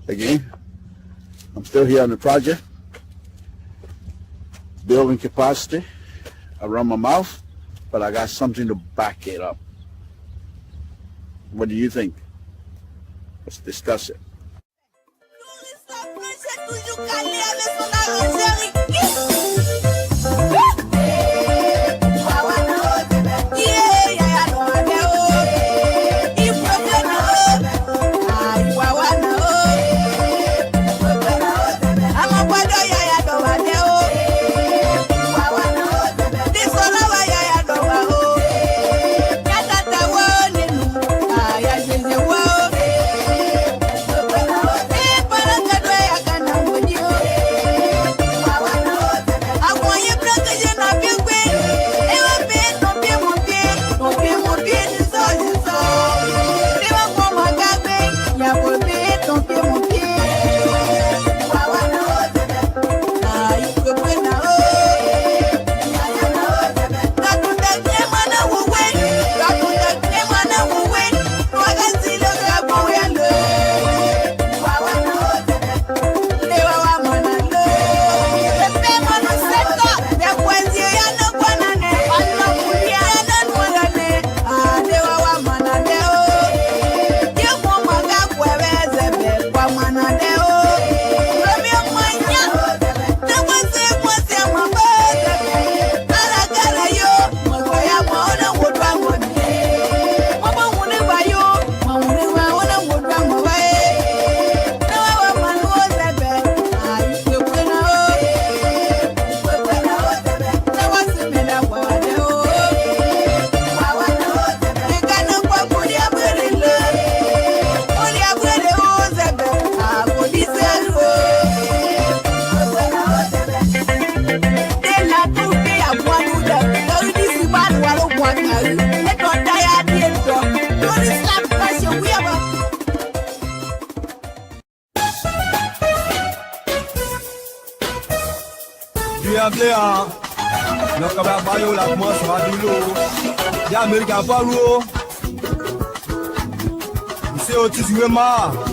Again, I'm still here on the project, building capacity around my mouth, but I got something to back it up. What do you think? Let's discuss it.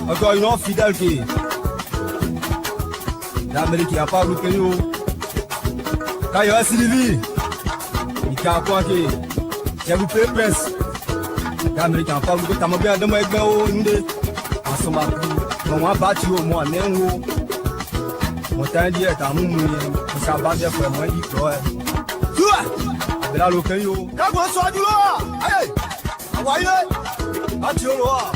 Encore une autre fidèle qui l'Amérique n'a pas bloqué nous. Quand il y a Sylvie, il y a quoi qui j'ai loupé presse. L'Amérique n'a pas bloqué. T'as bien de moi avec moi nous deux. En ce moment, on va battre au moins néo. Mon temps dit est à nous on s'en bat bien pour moi il croit. Tu là le caillou. Quand on soit du là. Allez. Envoyez. Battu au roi.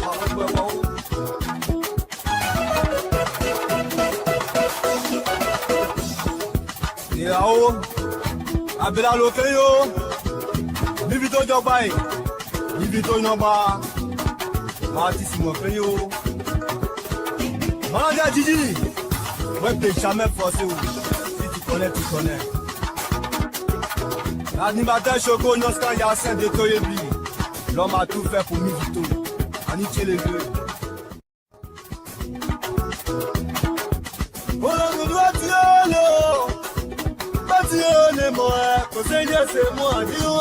Yao, abela lokeyo, bibito jobai, bibito noba, Martis mokeyo, Manager Gigi, ouais t'es jamais forcé, si tu connais, tu connais. L'animateur Choco Noska Yassin de Toyebi, l'homme a tout fait pour Mivito, Aniché les deux. C'est moi, Dieu.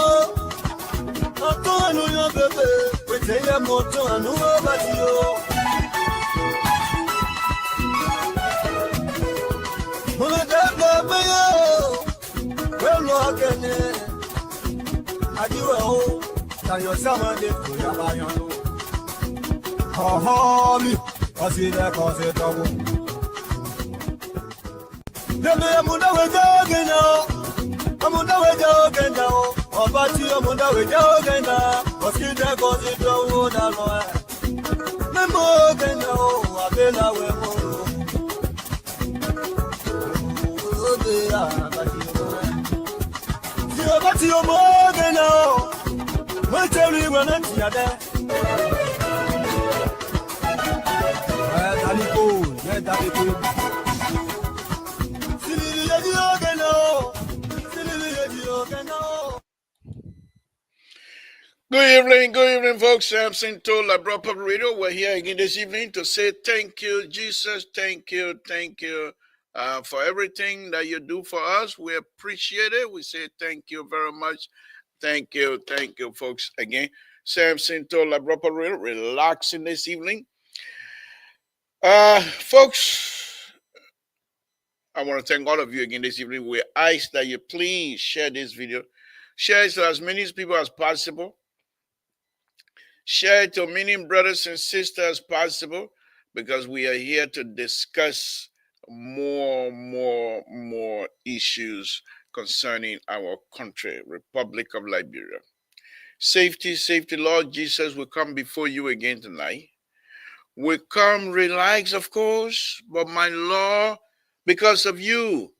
Attends, nous, yon bébé. Peut-être mon temps, à nous, Badio. Mon bébé, well, look at it. Adieu, oh, t'as eu ça, mon Dieu, pour y avoir un autre. Oh, mi, voici les conséquences. Bébé, mon Dieu, Amunda weja ogenda o, obati amunda weja ogenda, oskide kozi do na loe. Memo ogenda o, abela we mo. Ode abati o. Si obati o mo ogenda o, mo teri we na tiade. Daliko, daliko. Sili yedi ogenda o. Good evening, folks. Samson told La Proper Radio. We're here again this evening to say thank you, Jesus. Thank you for everything that you do for us. We appreciate it. We say thank you very much. Thank you, folks. Again, Samson told La Proper Radio, relaxing this evening. Folks, I want to thank all of you again this evening. We ask that you please share this video. Share it to as many people as possible. Share it to many brothers and sisters as possible, because we are here to discuss more issues concerning our country, Republic of Liberia. Safety, safety, Lord Jesus, we come before you again tonight. We come relaxed, of course, but my Lord, because of you,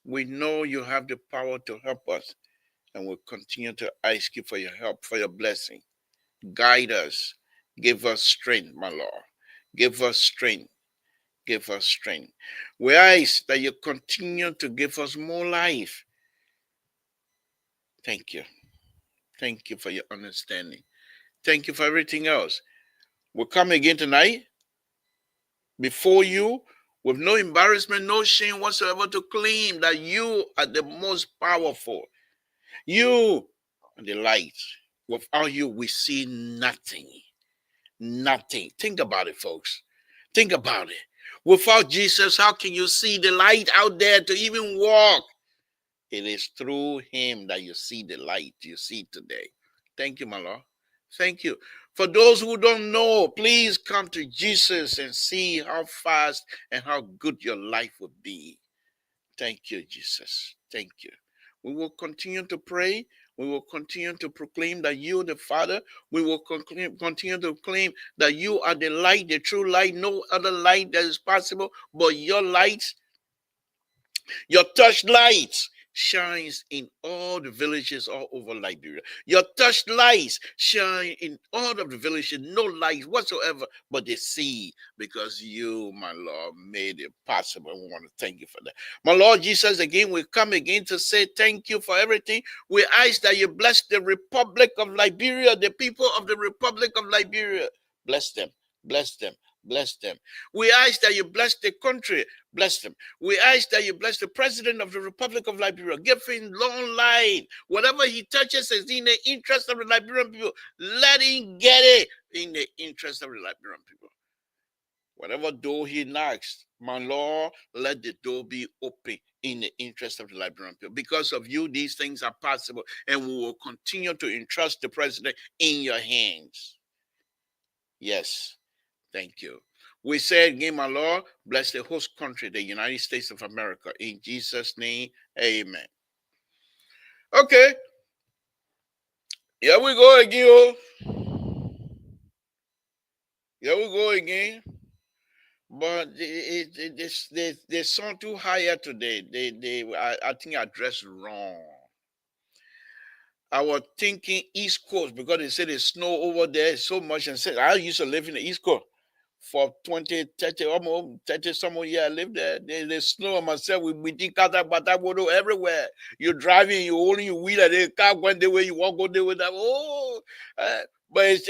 we know you have the power to help us, and we'll continue to ask you for your help, for your blessing. Guide us. Give us strength, my Lord. Give us strength. Give us strength. We ask that you continue to give us more life. Thank you. Thank you for your understanding. Thank you for everything else. We'll come again tonight before you with no embarrassment, no shame whatsoever, to claim that you are the most powerful. You are the light. Without you, we see nothing. Nothing. Think about it, folks. Think about it. Without Jesus, how can you see the light out there to even walk? It is through him that you see the light you see today. Thank you, my Lord. Thank you. For those who don't know, please come to Jesus and see how fast and how good your life would be. Thank you, Jesus. Thank you. We will continue to pray. We will continue to proclaim that you, the Father, we will continue to claim that you are the light, the true light, no other light that is possible but your light. Your touch lights shines in all the villages all over Liberia. Your touch lights shine in all of the villages, no lights whatsoever, but they see, because you, my Lord, made it possible. We want to thank you for that. My Lord Jesus, again, we come again to say thank you for everything. We ask that you bless the Republic of Liberia, the people of the Republic of Liberia. Bless them, bless them, bless them. We ask that you bless the country. Bless them. We ask that you bless the president of the Republic of Liberia. Give him long life. Whatever he touches is in the interest of the Liberian people. Let him get it in the interest of the Liberian people. Whatever door he knocks, my Lord, let the door be open in the interest of the Liberian people. Because of you, these things are possible, and we will continue to entrust the president in your hands. Yes, thank you. We say again, my Lord, bless the host country, the United States of America. In Jesus' name, amen. Okay, here we go again. Oh. Here we go again. But they sound too higher today. I think I dressed wrong. I was thinking East Coast, because they said there's snow over there so much. And said I used to live in the East Coast for 20, 30, almost 30 some years. I lived there. There's snow on myself. We think that, but I go everywhere. You're driving, you holding your wheel, and the car going the way you walk, go the way that. Oh, but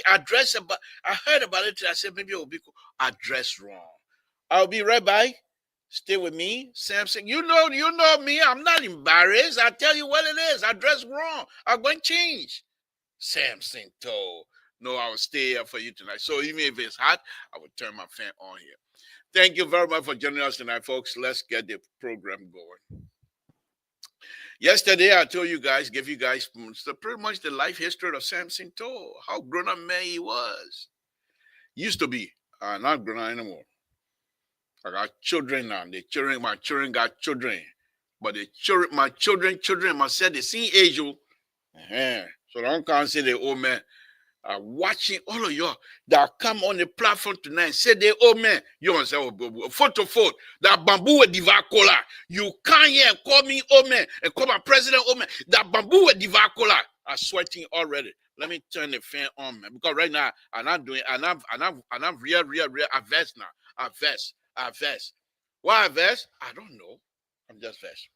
I dressed about. I heard about it. I said maybe it will be cool. I dressed wrong. I'll be right back. Stay with me, Samson. You know me. I'm not embarrassed. I tell you what it is. I dressed wrong. I'm going to change. Samson told. No, I will stay here for you tonight. So even if it's hot, I will turn my fan on here. Thank you very much for joining us tonight, folks. Let's get the program going. Yesterday, I told you guys, gave you guys pretty much the life history of Samson told, how grown up man he was. Used to be, not grown up anymore. I got children now. My children got children. But my children must say the same age. So don't come say the old man. Watching all of y'all that come on the platform tonight, say they old man. You want to say, oh, photo. That bamboo with divacola. You can't hear and call me old man and call my president old man. That bamboo with divacola. I'm sweating already. Let me turn the fan on, man. Because right now I'm not doing. I'm real averse now. Averse. Why averse? I don't know. I'm just vexed.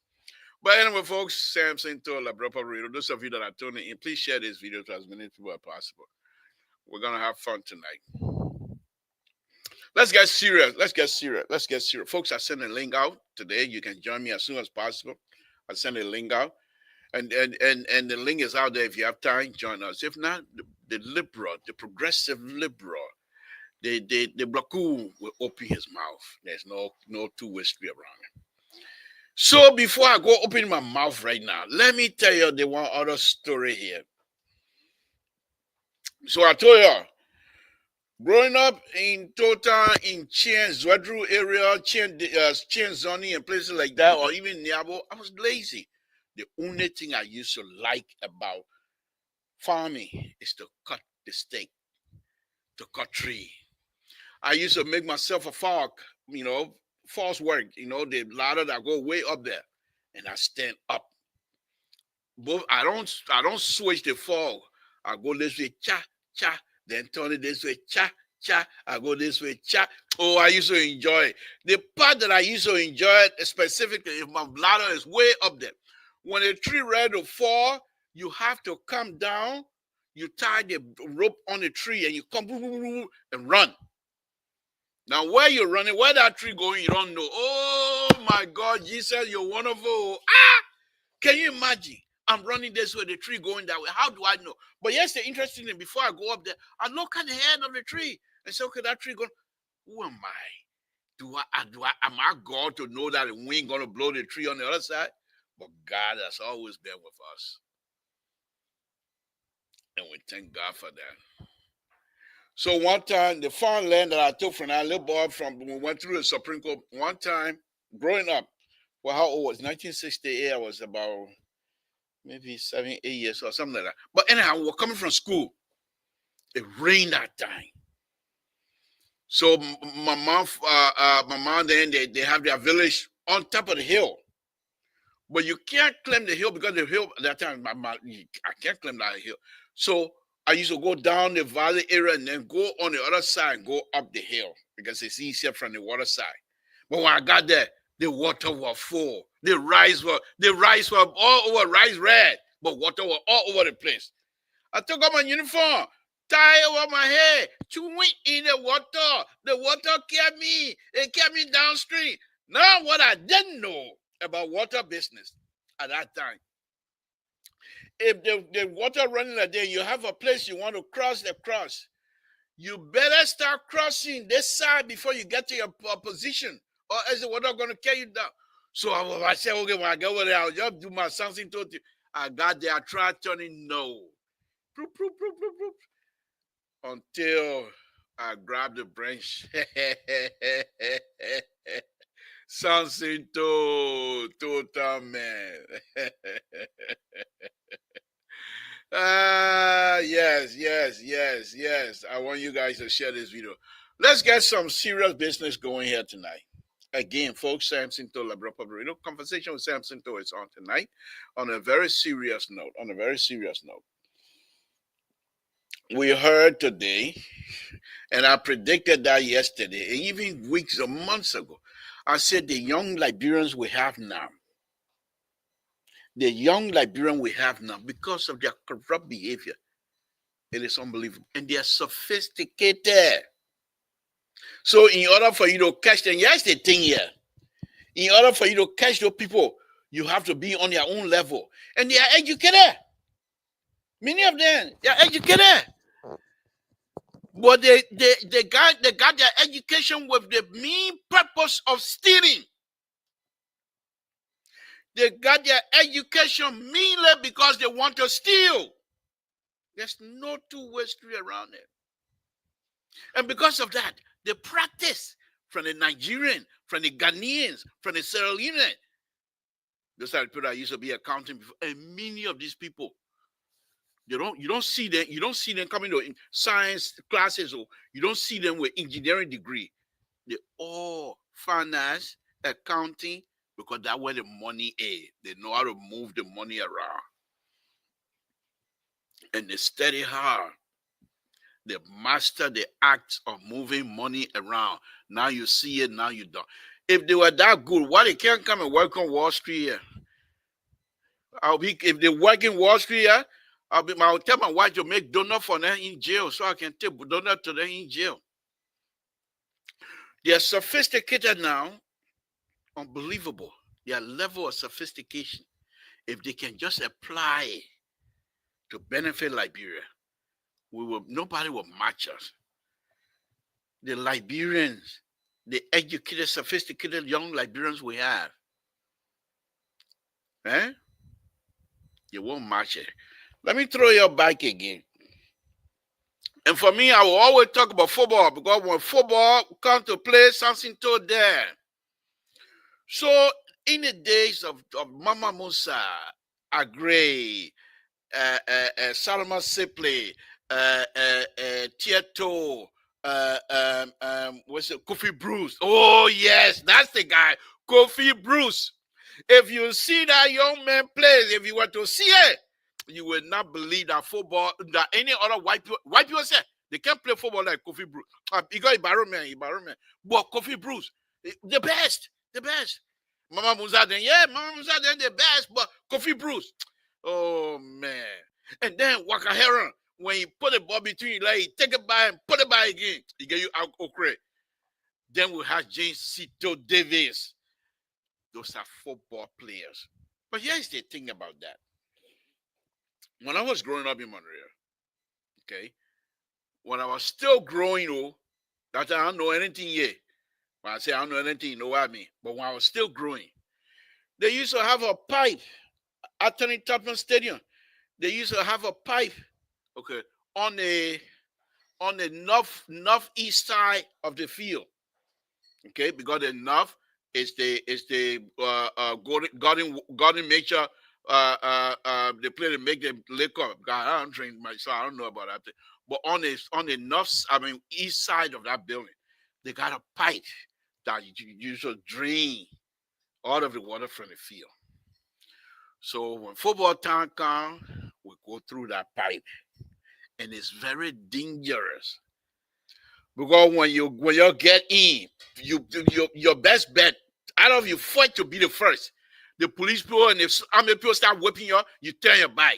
But anyway, folks, Samson told Labropa Radio. Those of you that are tuning in, please share this video to as many people as possible. We're gonna have fun tonight. Let's get serious. Folks, I sent a link out today. You can join me as soon as possible. I sent a link out. And the link is out there. If you have time, join us. If not, the liberal, the progressive liberal, the Blaku will open his mouth. There's no two-way street around it. So before I go open my mouth right now, let me tell you the one other story here. So I told you, growing up in Tota, in Chien, Zwadru area, Chien Zoni and places like that, or even Niabo, I was lazy. The only thing I used to like about farming is to cut the stake, to cut tree. I used to make myself a fork, false work, the ladder that go way up there, and I stand up. Both I don't switch the fork. I go this way, cha cha, then turn it this way, cha cha. I go this way, cha. Oh, I used to enjoy it. The part that I used to enjoy it specifically if my ladder is way up there. When a tree ready to fall, you have to come down. You tie the rope on the tree and you come and run. Now, where you're running, where that tree going, you don't know. Oh my God, Jesus, you're wonderful. Ah! Can you imagine? I'm running this way, the tree going that way. How do I know? But yes, the interesting thing, before I go up there, I look at the head of the tree and say, okay, that tree going, who am I? Am I God to know that the wind going to blow the tree on the other side? But God has always been with us. And we thank God for that. So one time, the farmland that I took from that little boy we went through the Supreme Court, one time, growing up, well, how old was 1968? I was about maybe 7, 8 years or something like that. But anyhow, we were coming from school. It rained that time. So my mom, then they have their village on top of the hill. But you can't climb the hill because the hill at that time, I can't climb that hill. So I used to go down the valley area and then go on the other side and go up the hill because it's easier from the water side. But when I got there, the water was full. The rice were all over, rice red, but water was all over the place. I took off my uniform, tie over my head, chewing in the water. The water kept me. It kept me downstream. Now what I didn't know about water business at that time. If the water running a day, you have a place you want to cross the cross. You better start crossing this side before you get to your position, or else the water going to carry you down. So I said, okay, when I get over there, I'll just do my Samson told you. I got there, I tried turning no. Proop, proop, proop, proop, proop. Until I grabbed the branch. Samson total man. Yes. I want you guys to share this video. Let's get some serious business going here tonight. Again, folks, Samson to Labra Public Conversation with Samson to is on tonight on a very serious note. We heard today, and I predicted that yesterday, even weeks or months ago. I said the young Liberians we have now, because of their corrupt behavior, it is unbelievable. And they are sophisticated. So in order for you to catch them, here's the thing here. In order for you to catch those people, you have to be on their own level. And they are educated. Many of them, they are educated. But they got their education with the main purpose of stealing. They got their education mainly because they want to steal. There's no two-way street around it. And because of that, they practice from the Nigerian, from the Ghanaians, from the Sierra Leone. Those are the people that used to be accounting before. And many of these people, you don't see them coming to science classes, or you don't see them with engineering degree. They all finance, accounting, because that's where the money is. They know how to move the money around. And they study hard. They master the act of moving money around. Now you see it, now you don't. If they were that good, why they can't come and work on Wall Street here? If they work in Wall Street here, I'll tell my wife to make donut for them in jail so I can take donut to them in jail. They are sophisticated now. Unbelievable. Their level of sophistication. If they can just apply to benefit Liberia, nobody will match us. the Liberians, the educated, sophisticated young Liberians we have. Eh? You won't match it. Let me throw your back again. And for me, I will always talk about football because when football comes to play, something to there. So in the days of Mama Musa, Agre, Salama Sipley, Tieto, what's it, Kofi Bruce. Oh yes, that's the guy, Kofi Bruce. If you see that young man play, if you were to see it, you will not believe that football, that any other white people say they can't play football like Kofi Bruce. Because Ibaruman. But Kofi Bruce, the best. Mama Musa then, the best, but Kofi Bruce. Oh man. And then Waka Heron, when you put the ball between your legs, take it by and put it by again, he get you out okra. Then we have James Cito Davis. Those are football players. But here's the thing about that. When I was growing up in Montreal, okay, when I was still growing, that I don't know anything yet. When I say I don't know anything, you know what I mean. But when I was still growing, they used to have a pipe at Tony Topman Stadium. They used to have a pipe, okay, on the northeast side of the field, okay, because the north is the garden nature they play to make them lick up. God, I don't drink myself, I don't know about that thing. But on the north, east side of that building, they got a pipe that you should drain all of the water from the field. So when football time comes, we go through that pipe, and it's very dangerous because when you get in, your best bet out of your fight to be the first. The police people and if army people start whipping you turn your back.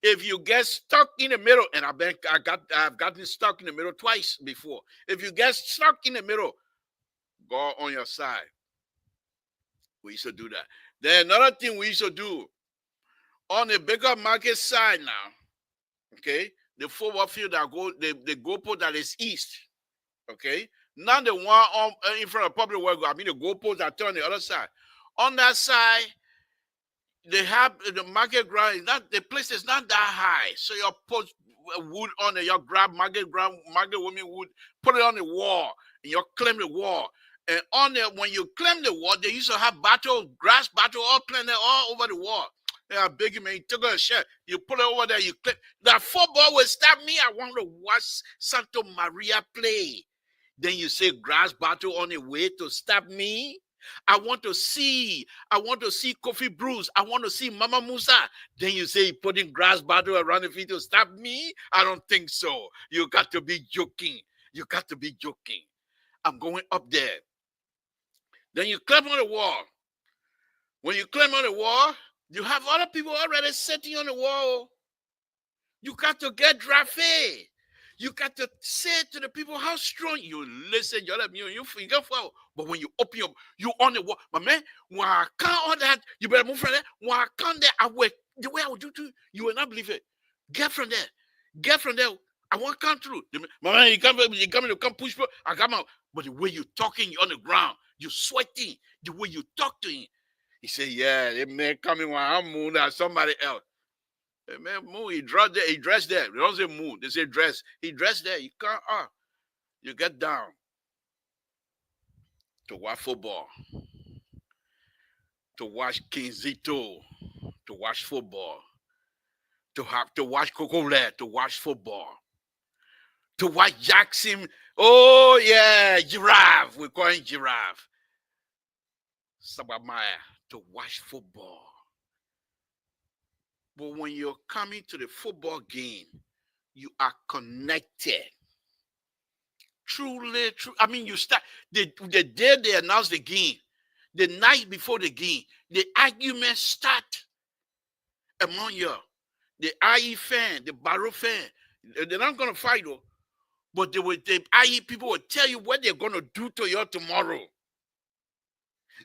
If you get stuck in the middle, and I've gotten stuck in the middle twice before. If you get stuck in the middle, go on your side. We used to do that. Then another thing we used to do on the bigger market side now, okay, the football field that go the goalpost that is east, okay, not the one on in front of public work. I mean the goalpost that turn on the other side. On that side, they have the market ground. The place is not that high, so you put wood on it. You grab market women wood, put it on the wall, and you climb the wall. And on there, when you climb the wall, they used to have grass battle, all planted all over the wall. They are big, man. You took a shot, you put it over there, you clip. That football will stop me. I want to watch Santa Maria play. Then you say grass battle on the way to stop me. I want to see Kofi Bruce. I want to see Mama Musa. Then you say putting grass battle around the feet to stop me? I don't think so. You got to be joking. I'm going up there. Then you climb on the wall. When you climb on the wall, you have other people already sitting on the wall. You got to get drafted. You got to say to the people how strong you listen. You let me, you figure out. But when you open up, you on the wall. But man, when I count all that, you better move from there. When I count there, the way I would do to you, you will not believe it. Get from there. I want to come through. My man, you come push me. I come out. But the way you talking, you on the ground, you sweating. The way you talk to him. He said, yeah, that man coming when I'm moving at somebody else. Hey, man, move. He dressed there. They don't say move. They say dress. He dressed there. You can't. You get down to watch football, to watch King Zito, to watch football, to watch Cocolet, to watch football, to watch Jackson. Oh yeah, Giraffe. We call him Giraffe. Sabamaya, to watch football. But when you're coming to the football game, you are connected. Truly, true. I mean, you start the day they announce the game, the night before the game, the arguments start among you. The IE fan, the Barrow fan, they're not gonna fight though, but the IE people will tell you what they're gonna do to you tomorrow.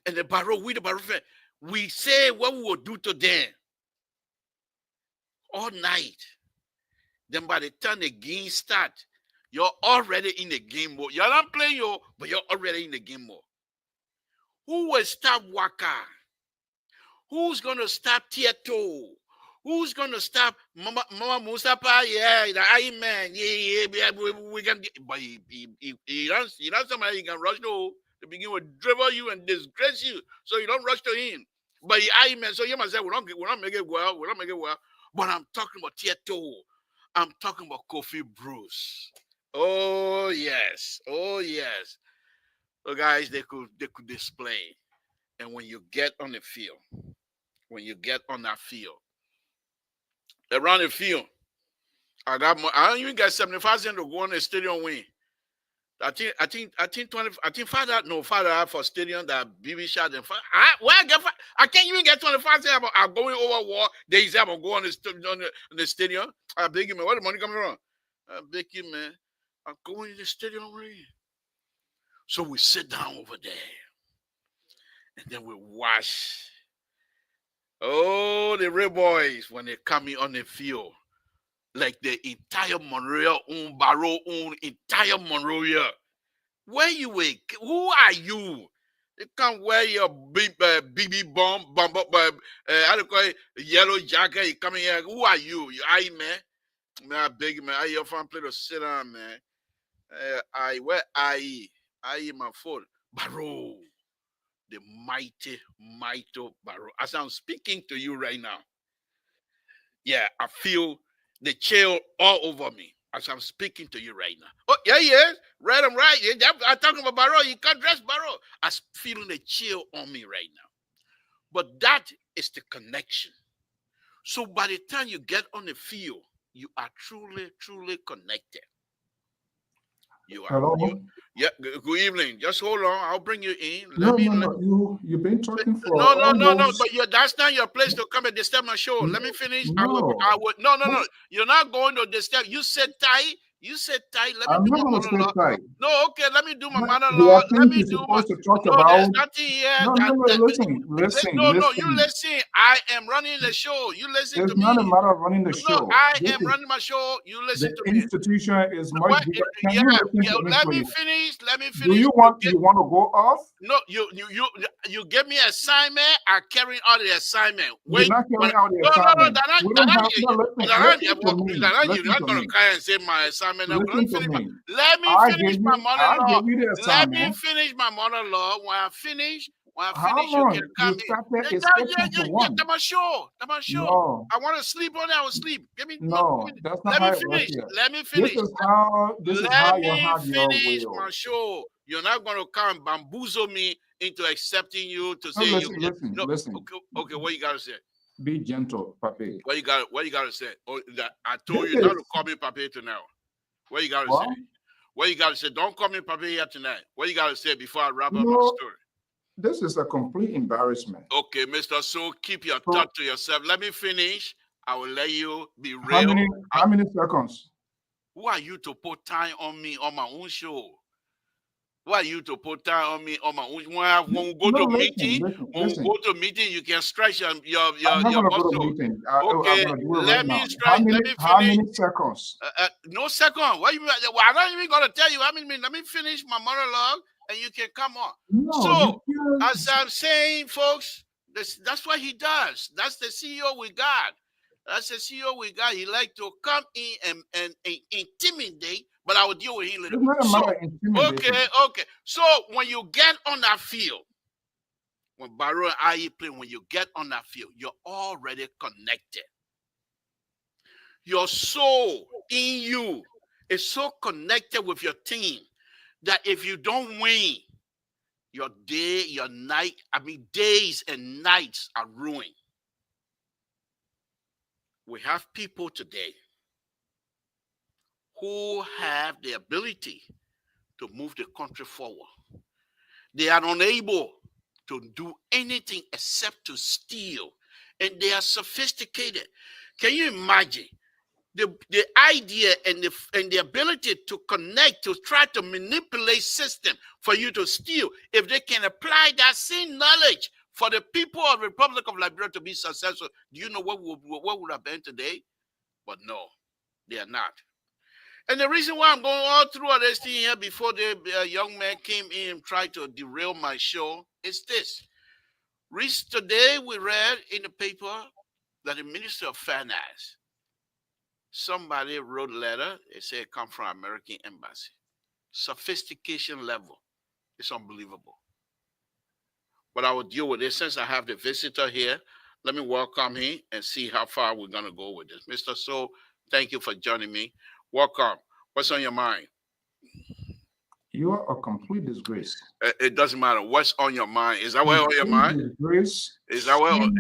And the Barrow fan, we say what we will do to them all night. Then by the time the game starts, You're already in the game mode. You're not playing but you're already in the game mode. Who will stop Waka? Who's gonna stop Tieto? Who's gonna stop Mama Musapa? Yeah, the I man. Yeah, we can. But he runs somebody he can rush to begin with dribble you and disgrace you, so you don't rush to him. But he I man, so you must say we don't make it well. We don't make it well. But I'm talking about Tieto. I'm talking about Kofi Bruce. Oh yes, oh yes. So guys, they could display, and when you get on the field. When you get on that field. Around the field, I don't even get 75 cents to go on the stadium win. I think 20. I think father for stadium that BB shot and I can't even get 25 cents. I'm going over war. They say I'm going to go on the stadium. I beg you, man. Where the money coming from? I beg you, man. I'm going to the stadium ring. So we sit down over there, and then we watch. Oh, the Red Boys when they coming on the field. Like the entire Monrovia own Barrow own entire Monrovia. Where you were? Who are you? You can't wear your BB bomb, how do you call it? Yellow jacket. You coming here? Who are you? You I man? Man, I beg you, man. I your fan play to sit down, man. Where I my phone. Barrow, the mighty Barrow. As I'm speaking to you right now, yeah, I feel the chill all over me as I'm speaking to you right now. Oh, yeah, yes. Right, I'm right. Yeah, I'm talking about Barrow. You can't dress Barrow. I'm feeling the chill on me right now. But that is the connection. So by the time you get on the field, you are truly, truly connected. You are. Hello? Yeah, good evening. Just hold on. I'll bring you in. No. You've been talking for No. almost... But that's not your place to come and disturb my show. Let me finish. No. I would. No. You're not going to disturb. You said tight. You said tight. Let me I'm do not my going to monologue. stay tight. No, okay. Let me do my There monologue. are Let things me you're do my. supposed to talk No, about. there's nothing here. No, listen. No, you listen. I am running the show. You listen It's to me. not a matter of running the No, show. I am running my show. You listen to The me. institution is much What? bigger. Can Yeah, you listen to me, let me please? finish. Let me finish. Do you want to go off? No, you give me assignment. I carry out the assignment. You're not carrying out the assignment. You're not gonna cry and say my assignment. Let me finish my I monologue. gave you the Let me assignment. finish my monologue. When I finish, How you long? can come You in. started a section to one. That's my show. No. I want to sleep on it. I will sleep. No, that's not Let how me it works finish. here. Let me finish. This is Let how you me have your finish will. my show. You're not going to come and bamboozle me into accepting you to say listen. Okay, what you got to say? Be gentle, Papi. What you got to say? Oh, that I told you not to call me Papi tonight. What you got to say? What you got to say? Don't call me Papi here tonight. What you got to say before I wrap up my story? This is a complete embarrassment. Okay, Mr. So keep your thought to yourself. Let me finish. I will let you be real. How many seconds? Who are you to put time on me on my own show? Who are you to put time on me on my own? When we go to meeting, you can stretch your I'm not gonna go to meeting. Okay, let me stretch. Let me finish. How many seconds? No second. What you? Well, I'm not even gonna tell you. Let me finish my monologue, and you can come on. No, so, as I'm saying, folks, that's what he does. That's the CEO we got. That's the CEO we got. He like to come in and intimidate, but I will deal with him later. Okay. So when you get on that field, when Barrow and I play, when you get on that field, you're already connected. Your soul in you is so connected with your team that if you don't win, your day, your night, days and nights are ruined. We have people today who have the ability to move the country forward. They are unable to do anything except to steal, and they are sophisticated. Can you imagine the idea and the ability to connect, to try to manipulate system for you to steal? If they can apply that same knowledge for the people of the Republic of Liberia to be successful, do you know what would have been today? But no, they are not. And the reason why I'm going all through all this thing here before the young man came in and tried to derail my show is this. Today we read in the paper that the Minister of Finance, somebody wrote a letter, they said it come from American Embassy. Sophistication level. It's unbelievable. But I will deal with this since I have the visitor here. Let me welcome him and see how far we're going to go with this. Mr. So, thank you for joining me. Welcome. What's on your mind? You are a complete disgrace. It doesn't matter. What's on your mind? Is that what on your mind? Disgrace. Is that what?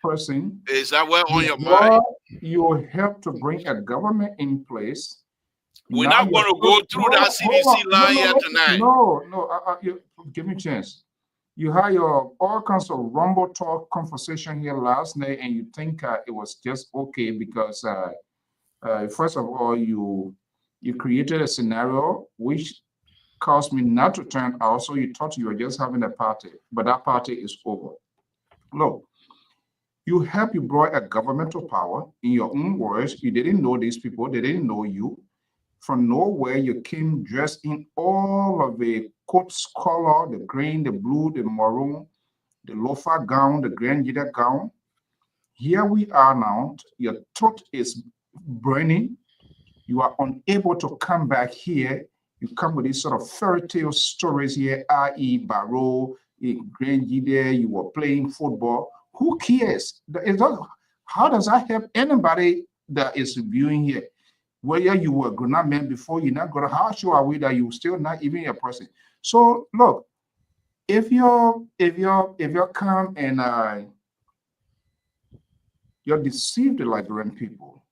Person. Is that what on your mind? You help to bring a government in place. We're not going to go through that CDC line here tonight. No. Give me a chance. You had your all kinds of rumble talk conversation here last night, and you think it was just okay because first of all, you created a scenario which caused me not to turn out. So you thought you were just having a party, but that party is over. Look, you brought a governmental power in your own words. You didn't know these people. They didn't know you. From nowhere, you came dressed in all of the coat's color, the green, the blue, the maroon, the loafer gown, the grand leader gown. Here we are now. Your throat is burning. You are unable to come back here. You come with these sort of fairy tale stories here, i.e. Barrow, grand leader, you were playing football. Who cares? How does that help anybody that is viewing here? Whether you were a grown-up man before, you're not gonna. How sure are we that you're still not even a person? So look, if you're come and you're deceived the Liberian people.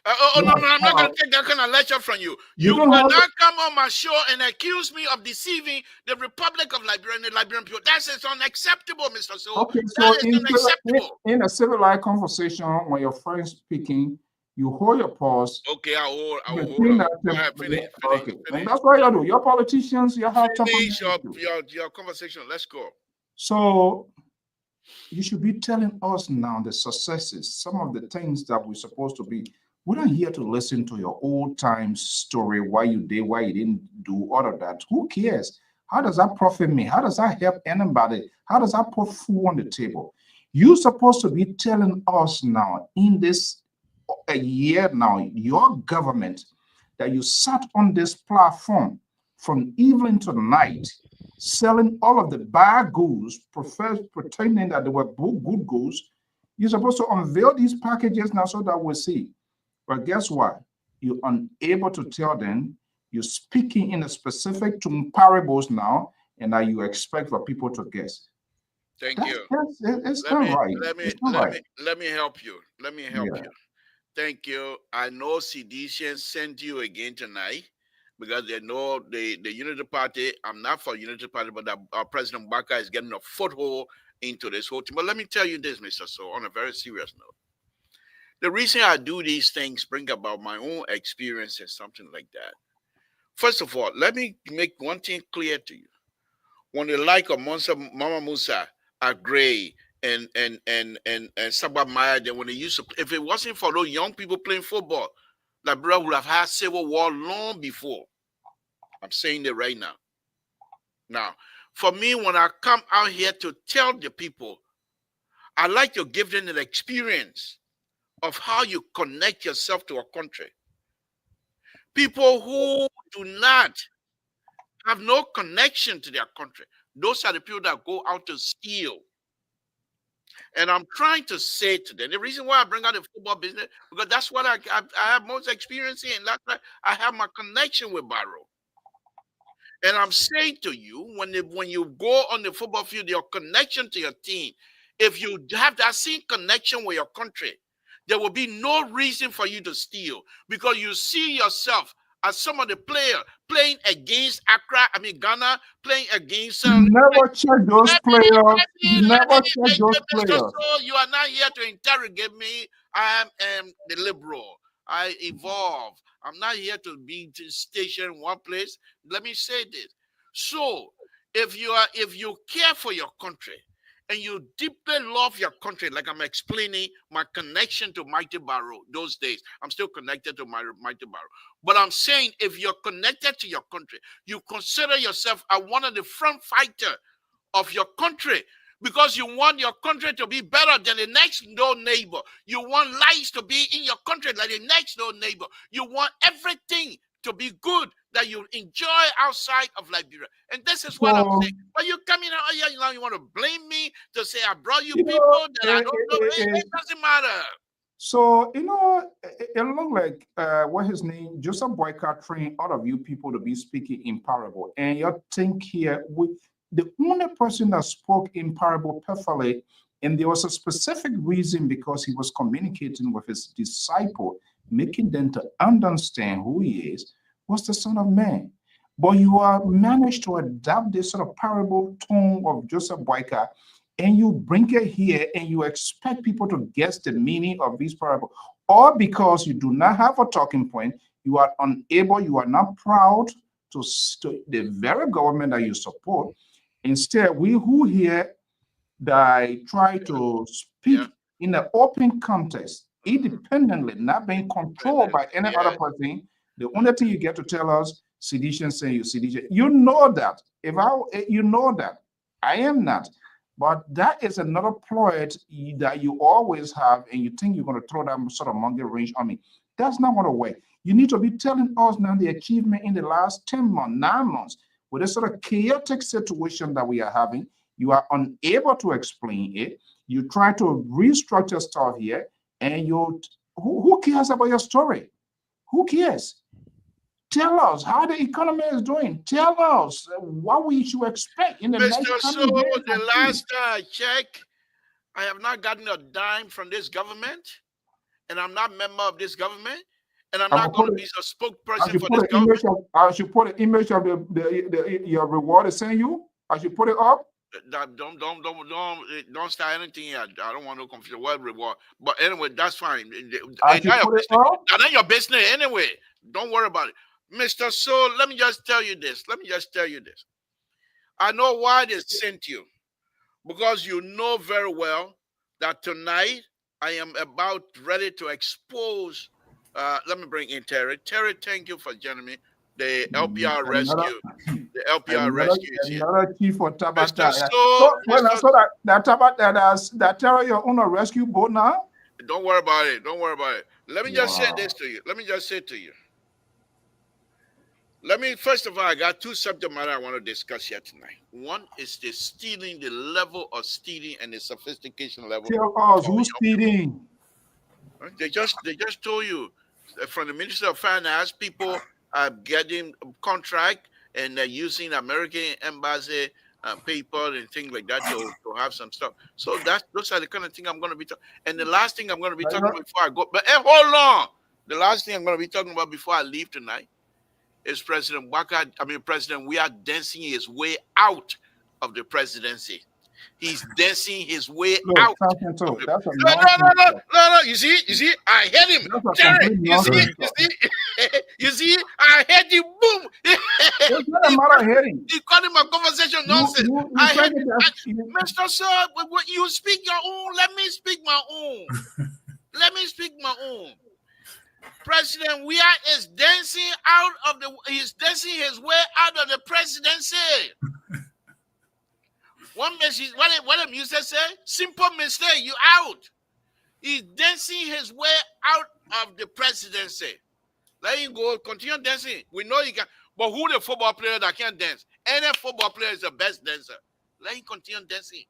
No, I'm not going to take that kind of lecture from you. You will not come on my show and accuse me of deceiving the Republic of Liberia and the Liberian people. That is unacceptable, Mr. So. Okay, so that is unacceptable. In a civilized conversation, when your friend's speaking, you hold your pause. Okay, I'll hold finish. Okay. And that's what you do. Your politicians, you have to finish your conversation. Let's go. So you should be telling us now the successes, some of the things that we're supposed to be. We're not here to listen to your old time story, why you did, why you didn't do, all of that. Who cares? How does that profit me? How does that help anybody? How does that put food on the table? You're supposed to be telling us now, in this a year now, your government, that you sat on this platform from evening to night, selling all of the bad goods, pretending that they were good goods. You're supposed to unveil these packages now so that we'll see. But guess what? You're unable to tell them. You're speaking in a specific to parables now, and now you expect for people to guess. Thank you. It's not right. Let me help you. Let me help you. Thank you. I know CDCN sent you again tonight because they know the Unity Party. I'm not for Unity Party, but our President Baka is getting a foothold into this whole thing. But let me tell you this, Mr. So, on a very serious note. The reason I do these things bring about my own experience and something like that. First of all, let me make one thing clear to you. When the like of Mama Musa, Gray, and Sabah Maya, then when they used to, if it wasn't for those young people playing football, Liberia would have had civil war long before. I'm saying it right now. Now, for me, when I come out here to tell the people, I like to give them an experience of how you connect yourself to a country. People who do not have no connection to their country, those are the people that go out to steal. And I'm trying to say to them, the reason why I bring out the football business, because that's what I have most experience in. That's why I have my connection with Barrow. And I'm saying to you, when you go on the football field, your connection to your team, if you have that same connection with your country, there will be no reason for you to steal, because you see yourself as some of the players playing against Ghana, playing against. Never check those players. Never check those players. So you are not here to interrogate me. I am the liberal. I evolve. I'm not here to be stationed in one place. Let me say this. So if you care for your country, and you deeply love your country, like I'm explaining my connection to Mighty Barrow those days. I'm still connected to my Mighty Barrow. But I'm saying if you're connected to your country, you consider yourself as one of the front fighter of your country, because you want your country to be better than the next door neighbor. You want lives to be in your country like the next door neighbor. You want everything to be good that you enjoy outside of Liberia. And this is what I'm saying. But you come in here, now you want to blame me to say I brought you people that I don't know. It doesn't matter. So, it looked like what his name, Joseph Boyka, trained all of you people to be speaking in parable. And you think here, the only person that spoke in parable perfectly, and there was a specific reason, because he was communicating with his disciple, making them to understand who he is, was the Son of Man. But you are managed to adapt this sort of parable tone of Joseph Boyka, and you bring it here and you expect people to guess the meaning of this parable. Or because you do not have a talking point, you are unable, you are not proud to the very government that you support. Instead, we who here that try to speak in an open context, independently, not being controlled by any other person, the only thing you get to tell us, sedition, say you sedition. You know that. You know that. I am not. But that is another ploy that you always have, and you think you're going to throw that sort of monkey range on me. That's not going to work. You need to be telling us now the achievement in the last 10 months, 9 months, with this sort of chaotic situation that we are having. You are unable to explain it. You try to restructure stuff here, and who cares about your story? Who cares? Tell us how the economy is doing. Tell us what we should expect in the next coming years. The last time I checked, I have not gotten a dime from this government, and I'm not a member of this government, and I'm not going to be a spokesperson for this government. I should put an image of your reward is saying you. I should put it up. Don't start anything here. I don't want to confuse the word reward. But anyway, that's fine. I should put it up. That's your business anyway. Don't worry about it. Mr. So, let me just tell you this. I know why they sent you. Because you know very well that tonight I am about ready to expose. Let me bring in Terry. Terry, thank you for joining me. The LPR rescue. The LPR rescue is here. Another chief for Tabata. So that Terry, your own rescue boat now? Don't worry about it. Let me just say this to you. First of all, I got two subject matter I want to discuss here tonight. One is the stealing, the level of stealing and the sophistication level. Tell us who's stealing. They just told you from the Ministry of Finance, people are getting contract and they're using American embassy paper and things like that to have some stuff. So those are the kind of thing I'm going to be talking. And the last thing I'm going to be talking about before I go, but hold on. The last thing I'm going to be talking about before I leave tonight is President we are dancing his way out of the presidency. He's dancing his way out. No. You see, I hit him. Jerry, you see, I hit him. Boom. It's not a matter of hitting. You call him a conversation nonsense. I hit him. Mr. Sir, you speak your own. Let me speak my own. President Weah is dancing he's dancing his way out of the presidency. One message, what the music say? Simple mistake, you out. He's dancing his way out of the presidency. Let him go, continue dancing. We know he can, but who the football player that can't dance? Any football player is the best dancer. Let him continue dancing.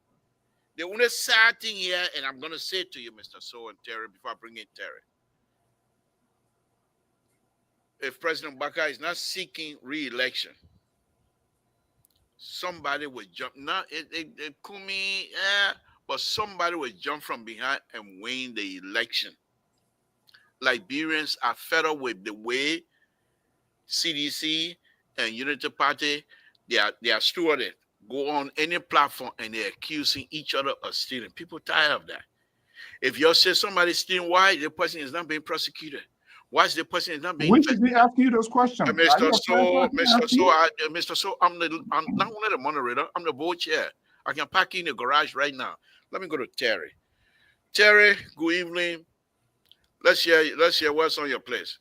The only sad thing here, and I'm going to say it to you, Mr. So and Terry, before I bring in Terry. If President Baka is not seeking re-election, somebody will jump. Not it Kumi, but somebody will jump from behind and win the election. Liberians are fed up with the way CDC and Unity Party they are stewarded. Go on any platform and they're accusing each other of stealing. People tired of that. If you say somebody's stealing, why the person is not being prosecuted? Why is the person not being? We should be asking you those questions. Mr. So, I'm not only the moderator, I'm the board chair. I can park in the garage right now. Let me go to Terry. Terry, good evening. Let's hear what's on your place.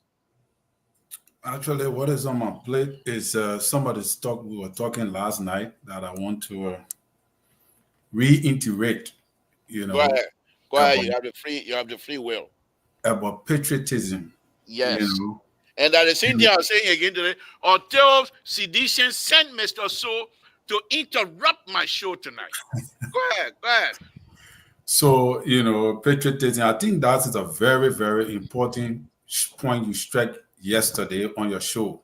Actually, what is on my plate is somebody's talk. We were talking last night that I want to reiterate. You Go know, ahead. Go ahead. about You have the free will. about patriotism. You Yes. know, And at the same thing I'm saying again today, until sedition sent Mr. So to interrupt my show tonight. Go ahead. Go ahead. so patriotism. I think that is a very, very important point you struck yesterday on your show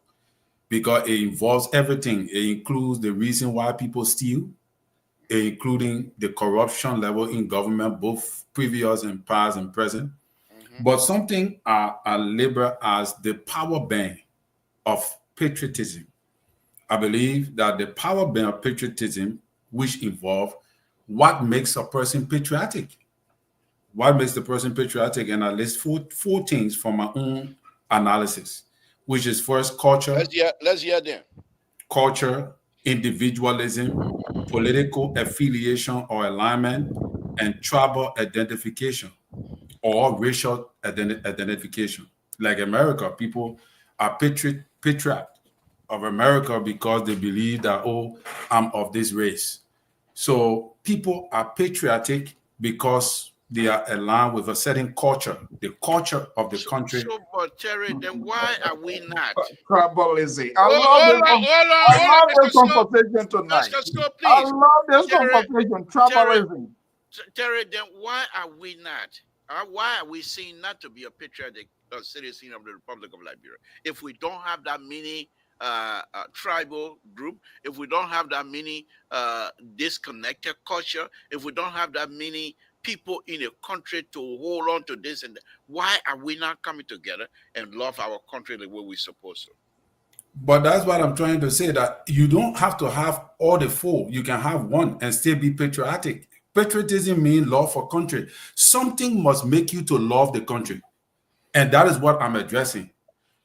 because it involves everything. It includes the reason why people steal, including the corruption level in government, both previous and past and present. Mm-hmm. But something I label as the power band of patriotism. I believe that the power band of patriotism, which involve what makes a person patriotic. What makes the person patriotic? And I list four things from my own analysis, which is first culture, Let's hear them. culture, individualism, political affiliation or alignment, and tribal identification or racial identification. Like America, people are patriot of America because they believe that, oh, I'm of this race. So people are patriotic because they are aligned with a certain culture, the culture of the country. So, but Terry, then why are we not? Tribalism. Hold I on, love this Mr. Snow. conversation tonight. Mr. Snow, I please. love this Terry, conversation. Tribalism. Terry, then why are we not? Why are we seen not to be a patriotic citizen of the Republic of Liberia? If we don't have that many tribal group, if we don't have that many disconnected culture, if we don't have that many people in a country to hold on to this and that, why are we not coming together and love our country the way we're supposed to? But that's what I'm trying to say, that you don't have to have all the four. You can have one and still be patriotic. Patriotism means love for country. Something must make you to love the country. And that is what I'm addressing.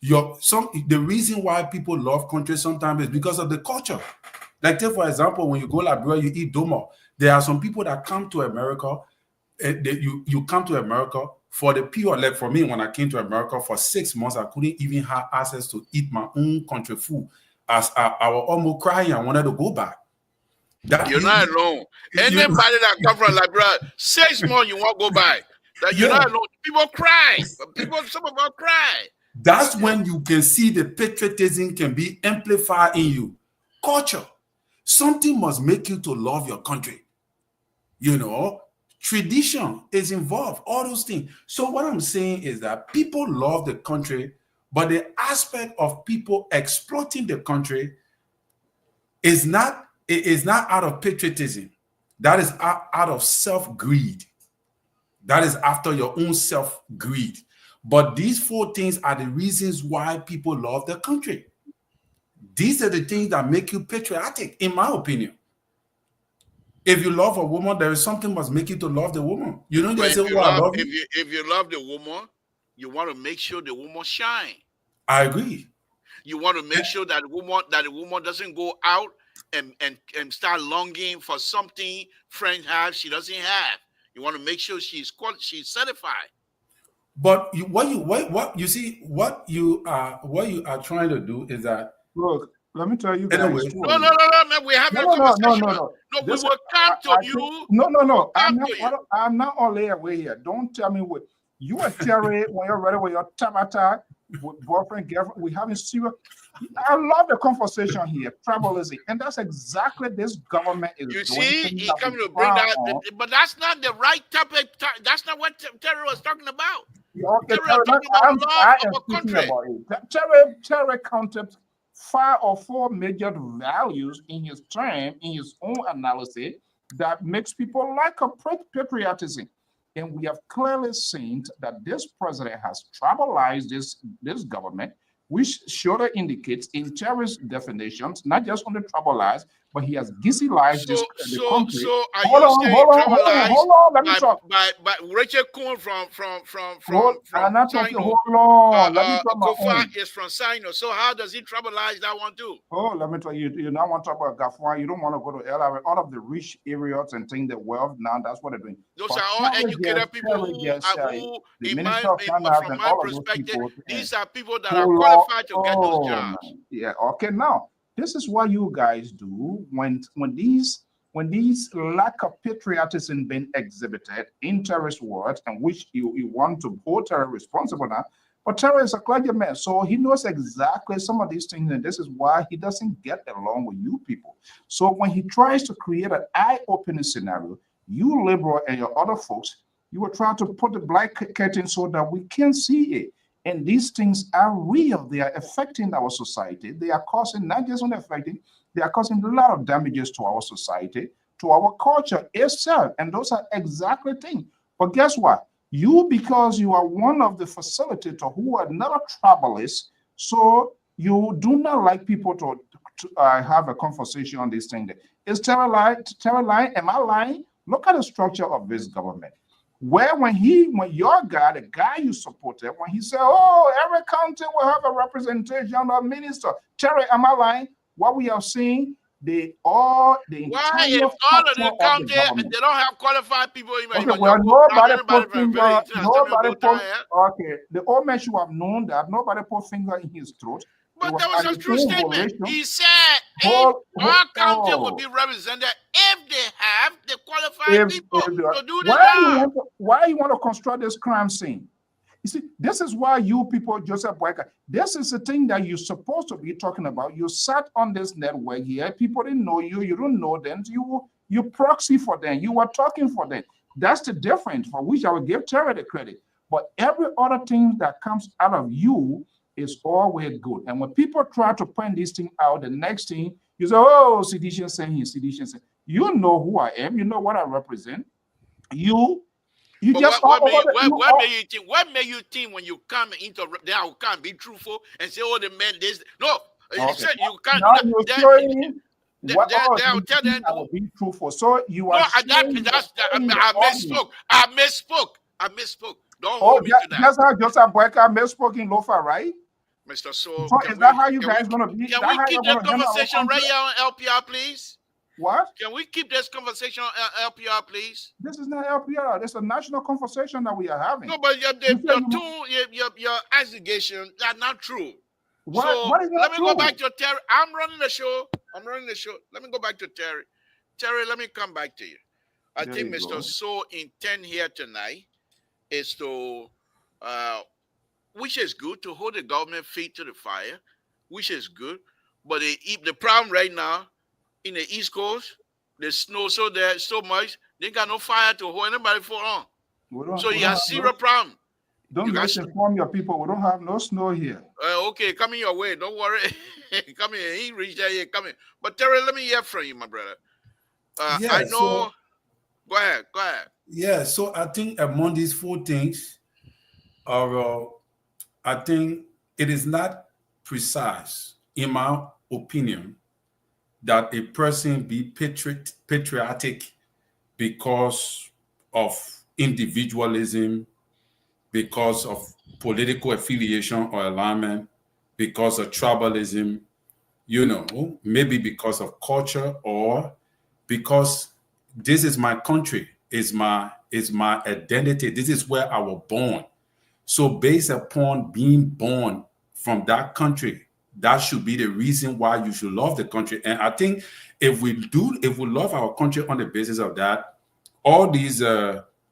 The reason why people love country sometimes is because of the culture. Like, take for example, when you go to Liberia, you eat domo. There are some people that come to America. You come to America for the pure. Like for me, when I came to America for 6 months, I couldn't even have access to eat my own country food. As I was almost crying, I wanted to go back. You're not alone. Anybody that come from Liberia, 6 months you won't go by. That you're not alone. People cry. Some of us cry. That's when you can see the patriotism can be amplified in you. Culture. Something must make you to love your country. Tradition is involved, all those things. So what I'm saying is that people love the country, but the aspect of people exploiting the country is not out of patriotism. That is out of self-greed. That is after your own self-greed. But these four things are the reasons why people love their country. These are the things that make you patriotic, in my opinion. If you love a woman, there is something must make you to love the woman. You don't just say, "Oh, I love you." If you love the woman, you want to make sure the woman shine. I agree. You want to make sure that the woman doesn't go out and start longing for something friends have she doesn't have. You want to make sure she's certified. But what you are trying to do is that, look, let me tell you guys. Anyway, no, man. We have a conversation. No. We will come to you. No. I'm not all the way here. Don't tell me what you are Terry when you're ready with your tabata with boyfriend, girlfriend. We having serious. I love the conversation here, tribalism, and that's exactly this government is You doing. see, he coming to bring that, but that's not the right topic. That's not what Terry was talking about. Okay, Terry counted 5 or 4 major values in his term, in his own analysis, that makes people like a patriotism. And we have clearly seen that this president has tribalized this government, which surely indicates in Terry's definitions, not just on the tribalized, but he has gizilized the country. So are you saying hold on, let me talk. By Rachel Kuhn from I'm not talking, Sino? hold on, let me talk my Kofa own. is from Sino. So how does he troublize that one too? Oh, let me tell you, you don't want to talk about Gafwa. You don't want to go to LA. All of the rich areas and things, the wealth now, that's what they're doing. Those But are all educated people who, the from my perspective, these are people that who are qualified to get those jobs. man. Yeah, okay. Now, this is what you guys do when these lack of patriotism being exhibited in terrorist words, and which you want to hold terror responsible now. But Terry is a clergyman, so he knows exactly some of these things, and this is why he doesn't get along with you people. So when he tries to create an eye-opening scenario, you liberal and your other folks, you will try to put the black curtain so that we can see it. And these things are real. They are affecting our society. They are causing, not just on affecting, they are causing a lot of damages to our society, to our culture itself. And those are exactly things. But guess what? You, because you are one of the facilitators who are not a travelist, so you do not like people to have a conversation on this thing. Is Terry lying? Am I lying? Look at the structure of this government. Where when your guy, the guy you supported, when he said, oh, every county will have a representation of minister. Terry, am I lying? What we are seeing, why if all of the county they don't have qualified people in nobody put finger. Okay, the old man should have known that. Nobody put finger in his throat. But that was a true statement. He said all county will be represented if they have the qualified people to do the job. Why you want to construct this crime scene? You see, this is why you people, Joseph Boyka, this is the thing that you're supposed to be talking about. You sat on this network here. People didn't know you. You don't know them. You proxy for them. You were talking for them. That's the difference, for which I will give Terry the credit. But every other thing that comes out of you is always good. And when people try to point this thing out, the next thing, you say, oh, sedition saying here, sedition saying. You know who I am. You know what I represent. You just what made you think when you come into there I can't be truthful and say, oh, the man this no you said you can't I'll tell them to be truthful. So you are I misspoke. Don't hold me to that. That's how Joseph Boyka misspoke in Lofa, right? Mr. So is that how you guys gonna be? Can we keep that conversation right here on LPR, please? What? Can we keep this conversation on LPR, please? This is not LPR. This is a national conversation that we are having. No, but your allegations are not true. What is let me go back to Terry. I'm running the show. Let me go back to Terry. Terry, let me come back to you. I think Mr. So intent here tonight is to, which is good, to hold the government feet to the fire, which is good. But the problem right now, in the East Coast, the snow so much, they got no fire to hold anybody for long. So you have zero problem. Don't misinform your people. We don't have no snow here. Okay, coming your way. Don't worry. Come here. He reached there. He coming. But Terry, let me hear from you, my brother. I know. Go ahead. Yeah. So I think among these four things, I think it is not precise, in my opinion, that a person be patriotic because of individualism, because of political affiliation or alignment, because of tribalism, maybe because of culture, or because this is my country, is my identity. This is where I was born. So based upon being born from that country, that should be the reason why you should love the country. And I think if we love our country on the basis of that, all these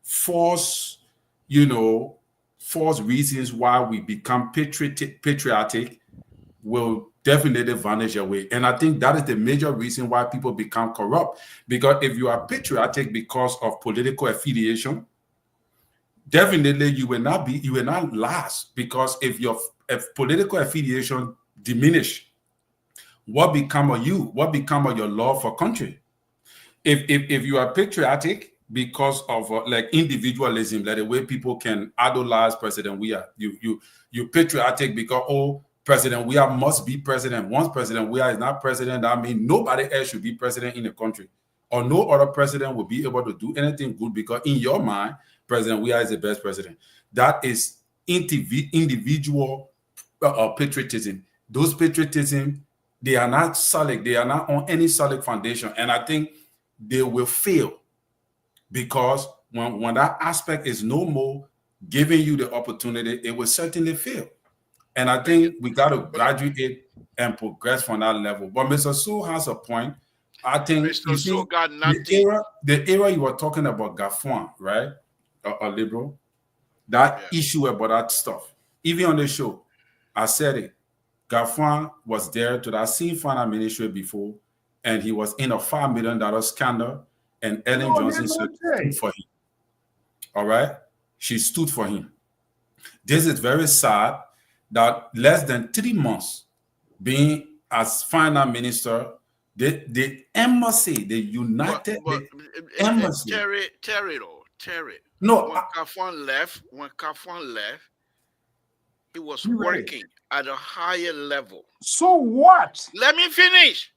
false reasons why we become patriotic will definitely vanish away. And I think that is the major reason why people become corrupt. Because if you are patriotic because of political affiliation, definitely you will not last. Because if political affiliation diminish, what become of you? What become of your love for country? If you are patriotic because of like individualism, like the way people can idolize President Weah, you patriotic because President Weah must be president. Once President Weah is not president, that means nobody else should be president in the country, or no other president will be able to do anything good because in your mind, President Weah is the best president. That is individual patriotism. Those patriotism, they are not solid. They are not on any solid foundation. And I think they will fail because when that aspect is no more giving you the opportunity, it will certainly fail. And I think we got to graduate and progress from that level. But Mr. Sue has a point. I think Mr. Sue got nothing. The era you were talking about, Gafuan, right? A liberal, that issue about that stuff. Even on the show, I said it. Gafuan was there to that same finance ministry before, and he was in a $5 million scandal, and Ellen Johnson stood for him. All right? She stood for him. This is very sad that less than 3 months being as finance minister, the embassy, the United Embassy. Terry. No. When Gafuan left, he was working at a higher level. So what? Let me finish.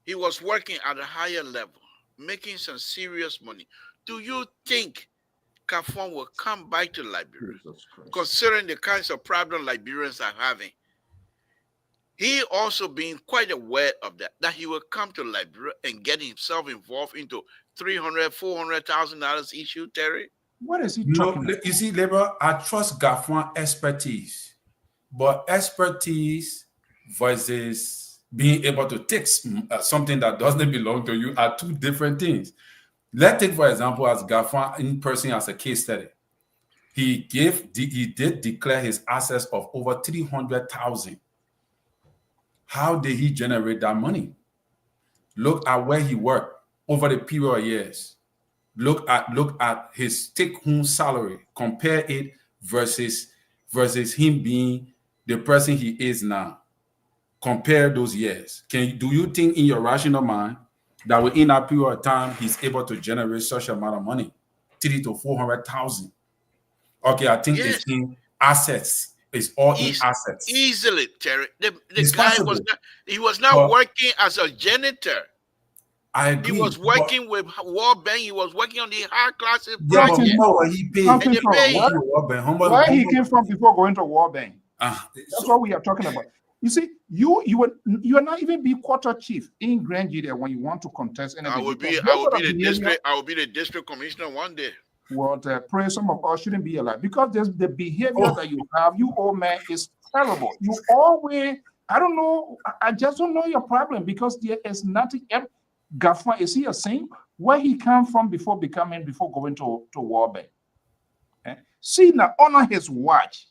He was working at a higher level, making some serious money. Do you think Gafuan will come back to Liberia, considering the kinds of problems Liberians are having? He also being quite aware of that he will come to Liberia and get himself involved into $300,000, $400,000 issue, Terry? What is he talking about? You see, Labor, I trust Gafuan expertise, but expertise versus being able to take something that doesn't belong to you are two different things. Let's take, for example, as Gafuan in person as a case study. He did declare his assets of over 300,000. How did he generate that money? Look at where he worked over the period of years. Look at his take-home salary. Compare it versus him being the person he is now. Compare those years. Do you think in your rational mind that within that period of time he's able to generate such amount of money, 300,000 to 400,000? Okay, I think it's in assets. It's all in assets. Easily, Terry. The guy was not working as a janitor. I agree. He was working with World Bank. He was working on the high classes project. project. He paid. Where he came from before going to World Bank. That's what we are talking about. You see, you are not even be quarter chief in Grand Nigeria when you want to contest anything. I will be the district commissioner one day. Well, pray some of us shouldn't be alive because there's the behavior that you have. You old man is terrible. You always, I don't know, I just don't know your problem because there is nothing. Gafuan, is he a saint? Where he come from before going to World Bank? See now, honor his watch.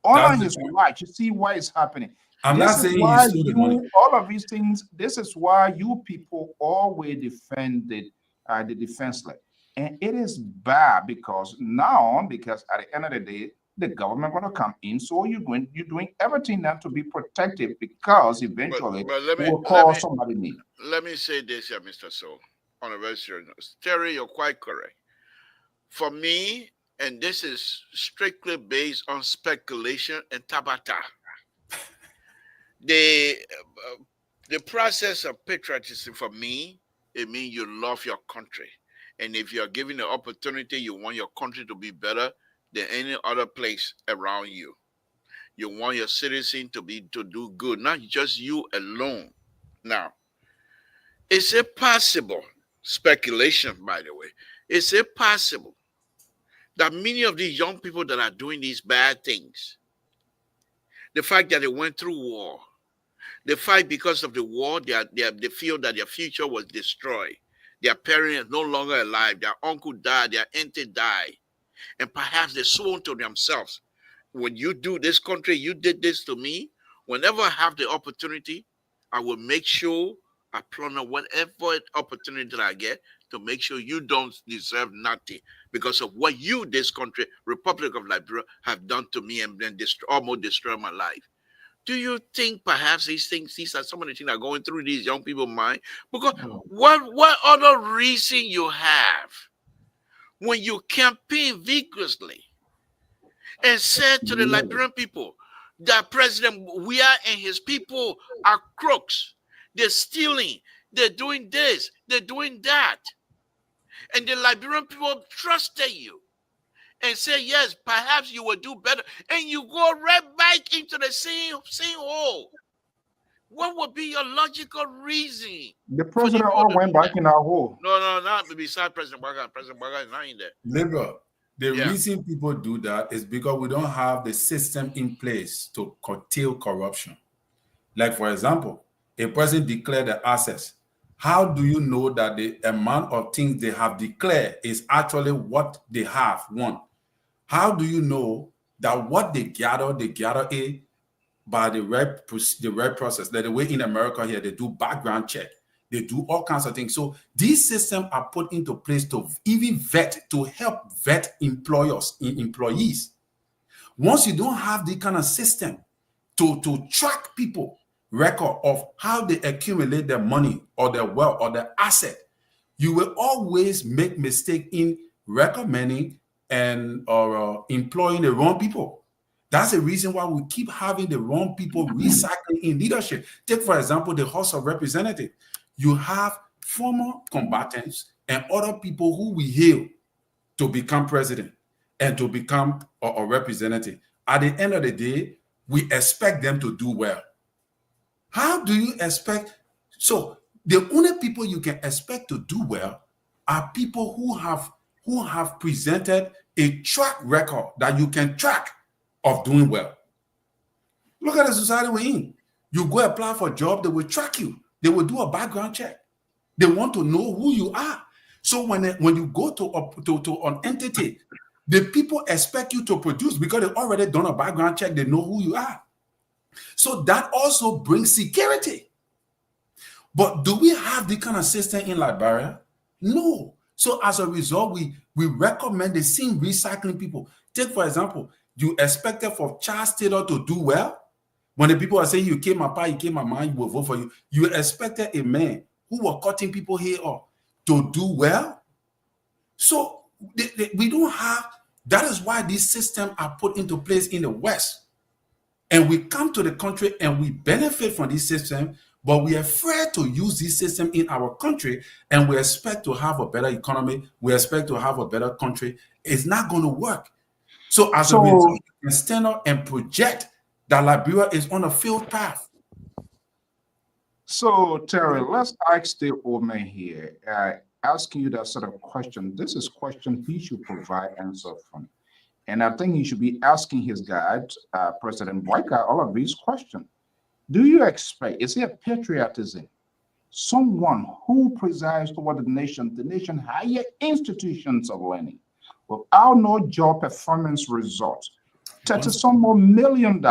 Honor his watch. You see why it's happening. I'm not saying he stole the money. All of these things. This is why you people always defended the defenseless. And it is bad because at the end of the day, the government going to come in. So you're doing everything now to be protective because eventually will cause somebody need. Let me say this here, Mr. So, on a very serious note. Terry, you're quite correct. For me, and this is strictly based on speculation and tabata, the process of patriotism for me, it means you love your country. And if you're given the opportunity, you want your country to be better than any other place around you. You want your citizen to do good, not just you alone. Now, is it possible, speculation by the way, is it possible that many of these young people that are doing these bad things, the fact that they went through war, the fact because of the war, they feel that their future was destroyed. Their parents no longer alive. Their uncle died. Their auntie died. And perhaps they sworn to themselves, when you do this country, you did this to me. Whenever I have the opportunity, I will make sure I plunder whatever opportunity that I get to make sure you don't deserve nothing because of what you, this country, Republic of Liberia, have done to me and then almost destroyed my life. Do you think perhaps these are some of the things that are going through these young people's mind? Because what other reason you have when you campaign vigorously and said to the Liberian people, that President Weah and his people are crooks. They're stealing. They're doing this. They're doing that. And the Liberian people trusted you and say, yes, perhaps you will do better. And you go right back into the same hole. What would be your logical reason? The president all went back in our hole. No, not beside President Baga. President Baga is not in there. Liberal. The reason people do that is because we don't have the system in place to curtail corruption. Like, for example, a person declared the assets. How do you know that the amount of things they have declared is actually what they have won? How do you know that what they gather it by the right process? Like the way in America here, they do background check. They do all kinds of things. So these systems are put into place to even help vet employees. Once you don't have the kind of system to track people record of how they accumulate their money or their wealth or their asset, you will always make mistake in recommending and or employing the wrong people. That's the reason why we keep having the wrong people recycling in leadership. Take, for example, the House of Representatives. You have former combatants and other people who we hail to become president and to become a representative. At the end of the day, we expect them to do well. How do you expect? So the only people you can expect to do well are people who have presented a track record that you can track of doing well. Look at the society we're in. You go apply for a job, they will track you. They will do a background check. They want to know who you are. So when you go to an entity, the people expect you to produce because they've already done a background check. They know who you are. So that also brings security. But do we have the kind of system in Liberia? No. So as a result, we recommend the same recycling people. Take, for example, you expected for Charles Taylor to do well. When the people are saying you came apart, you came my you will vote for you. You expected a man who was cutting people here off to do well. So we don't have, that is why these systems are put into place in the West. And we come to the country and we benefit from this system, but we are afraid to use this system in our country, and we expect to have a better economy. We expect to have a better country. It's not going to work. So as a result, you can stand up and project that Liberia is on a failed path. So Terry, let's ask the old man here, asking you that sort of question. This is question he should provide answer from. And I think he should be asking his guide, President Boyka, all of these questions. Do you expect, is it a patriotism? Someone who presides over the nation higher institutions of learning, without no job performance results, $30-some more million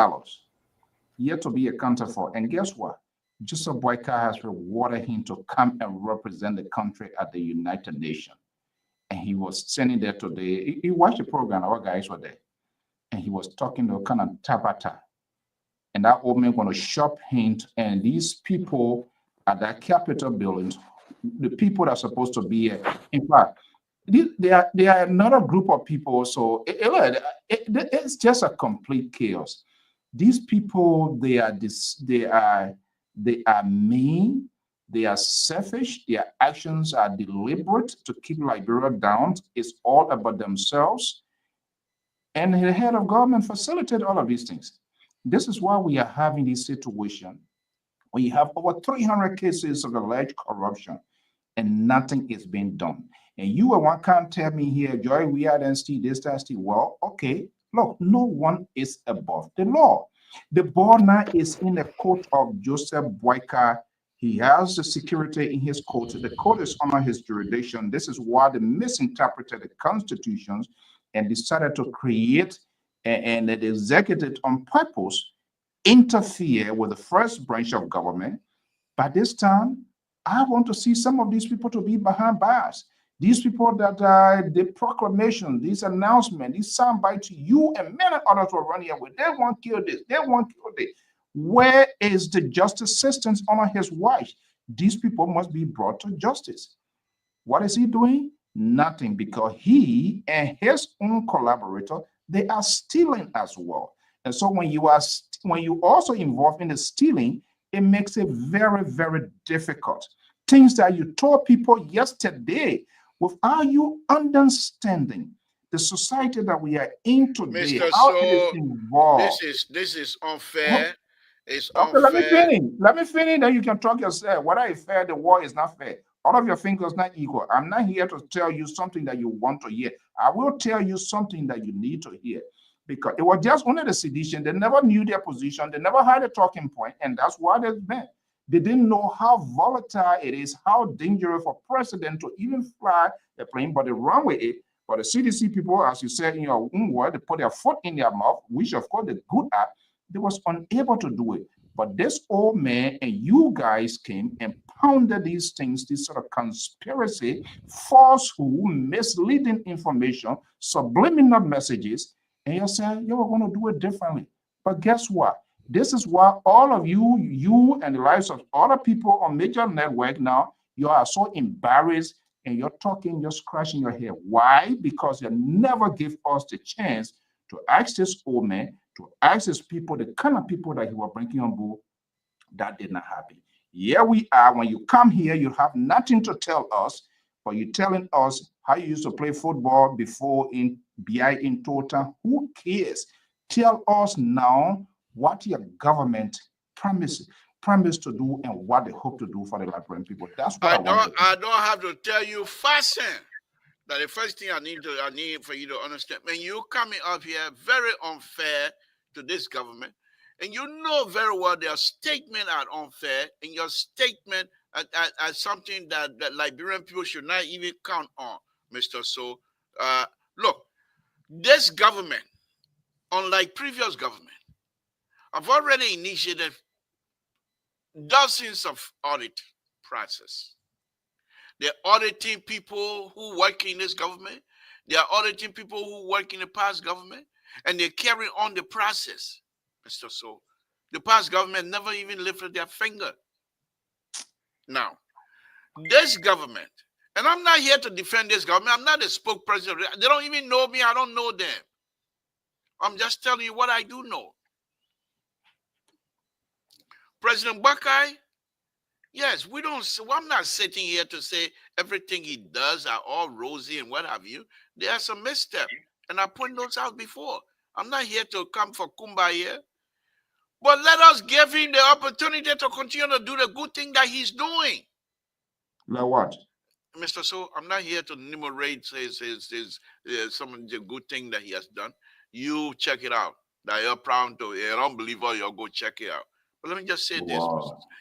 yet to be accounted for. And guess what? Joseph Boyka has rewarded him to come and represent the country at the United Nations. And he was standing there today. He watched the program, our guys were there. And he was talking to kind of Tabata. And that old man going to sharp hint. And these people at that Capitol buildings, the people that are supposed to be here, in fact, they are another group of people. So it's just a complete chaos. These people, they are mean, they are selfish, their actions are deliberate to keep Liberia down. It's all about themselves. And the head of government facilitated all of these things. This is why we are having this situation where you have over 300 cases of alleged corruption and nothing is being done. And you can't tell me here, Joy, we are then still this, that, still. Well, okay, look, no one is above the law. The ball now is in the court of Joseph Boyka. He has the security in his court. The court is under his jurisdiction. This is why they misinterpreted the constitutions and decided to create and the executive on purpose interfere with the first branch of government. By this time, I want to see some of these people to be behind bars. These people that the proclamation, these announcements, these soundbites to you and many others will run here with. They want to kill this. They want to kill this. Where is the justice system on his wife? These people must be brought to justice. What is he doing? Nothing, because he and his own collaborator, they are stealing as well. And so when you are when you also involve in the stealing, it makes it very, very difficult. Things that you told people yesterday without you understanding the society that we are in today, Mr. how it is So, involved. this is unfair. It's Okay, let me unfair. finish. Let me finish, then you can talk yourself. Whether it's fair, the war is not fair. All of your fingers not equal. I'm not here to tell you something that you want to hear. I will tell you something that you need to hear. Because it was just only the sedition. They never knew their position. They never had a talking point, and that's why they've been. They didn't know how volatile it is, how dangerous for president to even fly a plane, but they run with it. But the CDC people, as you said in your own word, they put their foot in their mouth, which of course they're good at. They was unable to do it. But this old man and you guys came and pounded these things, this sort of conspiracy, falsehood, misleading information, subliminal messages, and you're saying you're going to do it differently. But guess what? This is why all of you and the lives of other people on major network now, you are so embarrassed and you're talking, you're scratching your head. Why? Because you never give us the chance to ask this old man, to ask his people, the kind of people that he was bringing on board. That did not happen. Here we are. When you come here, you have nothing to tell us, but you're telling us how you used to play football before in BI in total. Who cares? Tell us now what your government promised to do and what they hope to do for the Liberian people. That's what I want. I don't have to tell you fasten that the first thing I need for you to understand, when you coming up here very unfair to this government, and you know very well their statement are unfair, and your statement as something that Liberian people should not even count on, Mr. So, look, this government, unlike previous government, I've already initiated dozens of audit process. They're auditing people who work in this government. They are auditing people who work in the past government, and they carry on the process, Mr. So. The past government never even lifted their finger. Now, this government, and I'm not here to defend this government. I'm not a spokesperson. They don't even know me. I don't know them. I'm just telling you what I do know. President Buckeye, yes, we don't. I'm not sitting here to say everything he does are all rosy and what have you. There are some missteps, and I pointed those out before. I'm not here to come for kumbaya, but let us give him the opportunity to continue to do the good thing that he's doing. Like what? Mr. So, I'm not here to enumerate some of the good thing that he has done. You check it out. That you're proud to, you don't believe all, you'll go check it out. But let me just say this.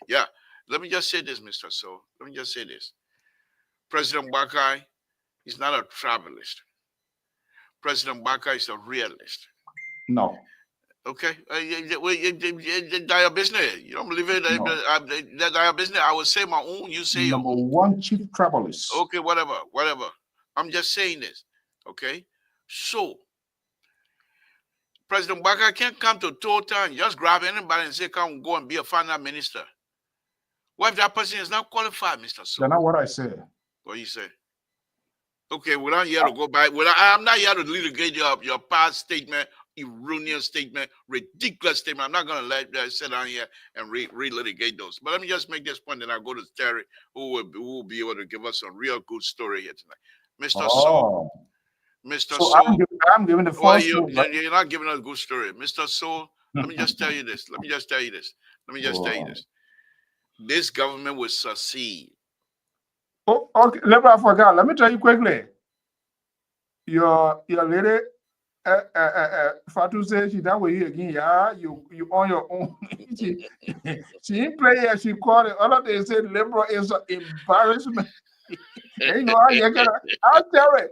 Yeah. Let me just say this, Mr. So. Let me just say this. President Buckeye is not a travelist. President Buckeye is a realist. No. Okay? That's your business. You don't believe it? No. That's your business. I will say my own, you say your Number own. one chief travelist. Okay, whatever. I'm just saying this. Okay? So, President Buckeye can't come to Tota and just grab anybody and say, come go and be a finance minister. What if that person is not qualified, Mr. So? That's not what I said. What you say? Okay, we're not here to go back. I'm not here to litigate your past statement, erroneous statement, ridiculous statement. I'm not going to let sit down here and relitigate those. But let me just make this point, and I'll go to Terry, who will be able to give us a real good story here tonight. Mr. So, Mr. So, I'm giving the first you're not giving us a good story. Mr. So, let me just tell you this. This government will succeed. Oh, okay. I forgot. Let me tell you quickly. Your lady, Fatu says she that way again. Yeah, you on your own. she ain't play here. She called it. Other day said liberal is an embarrassment. You know how you gonna? I'll tell it.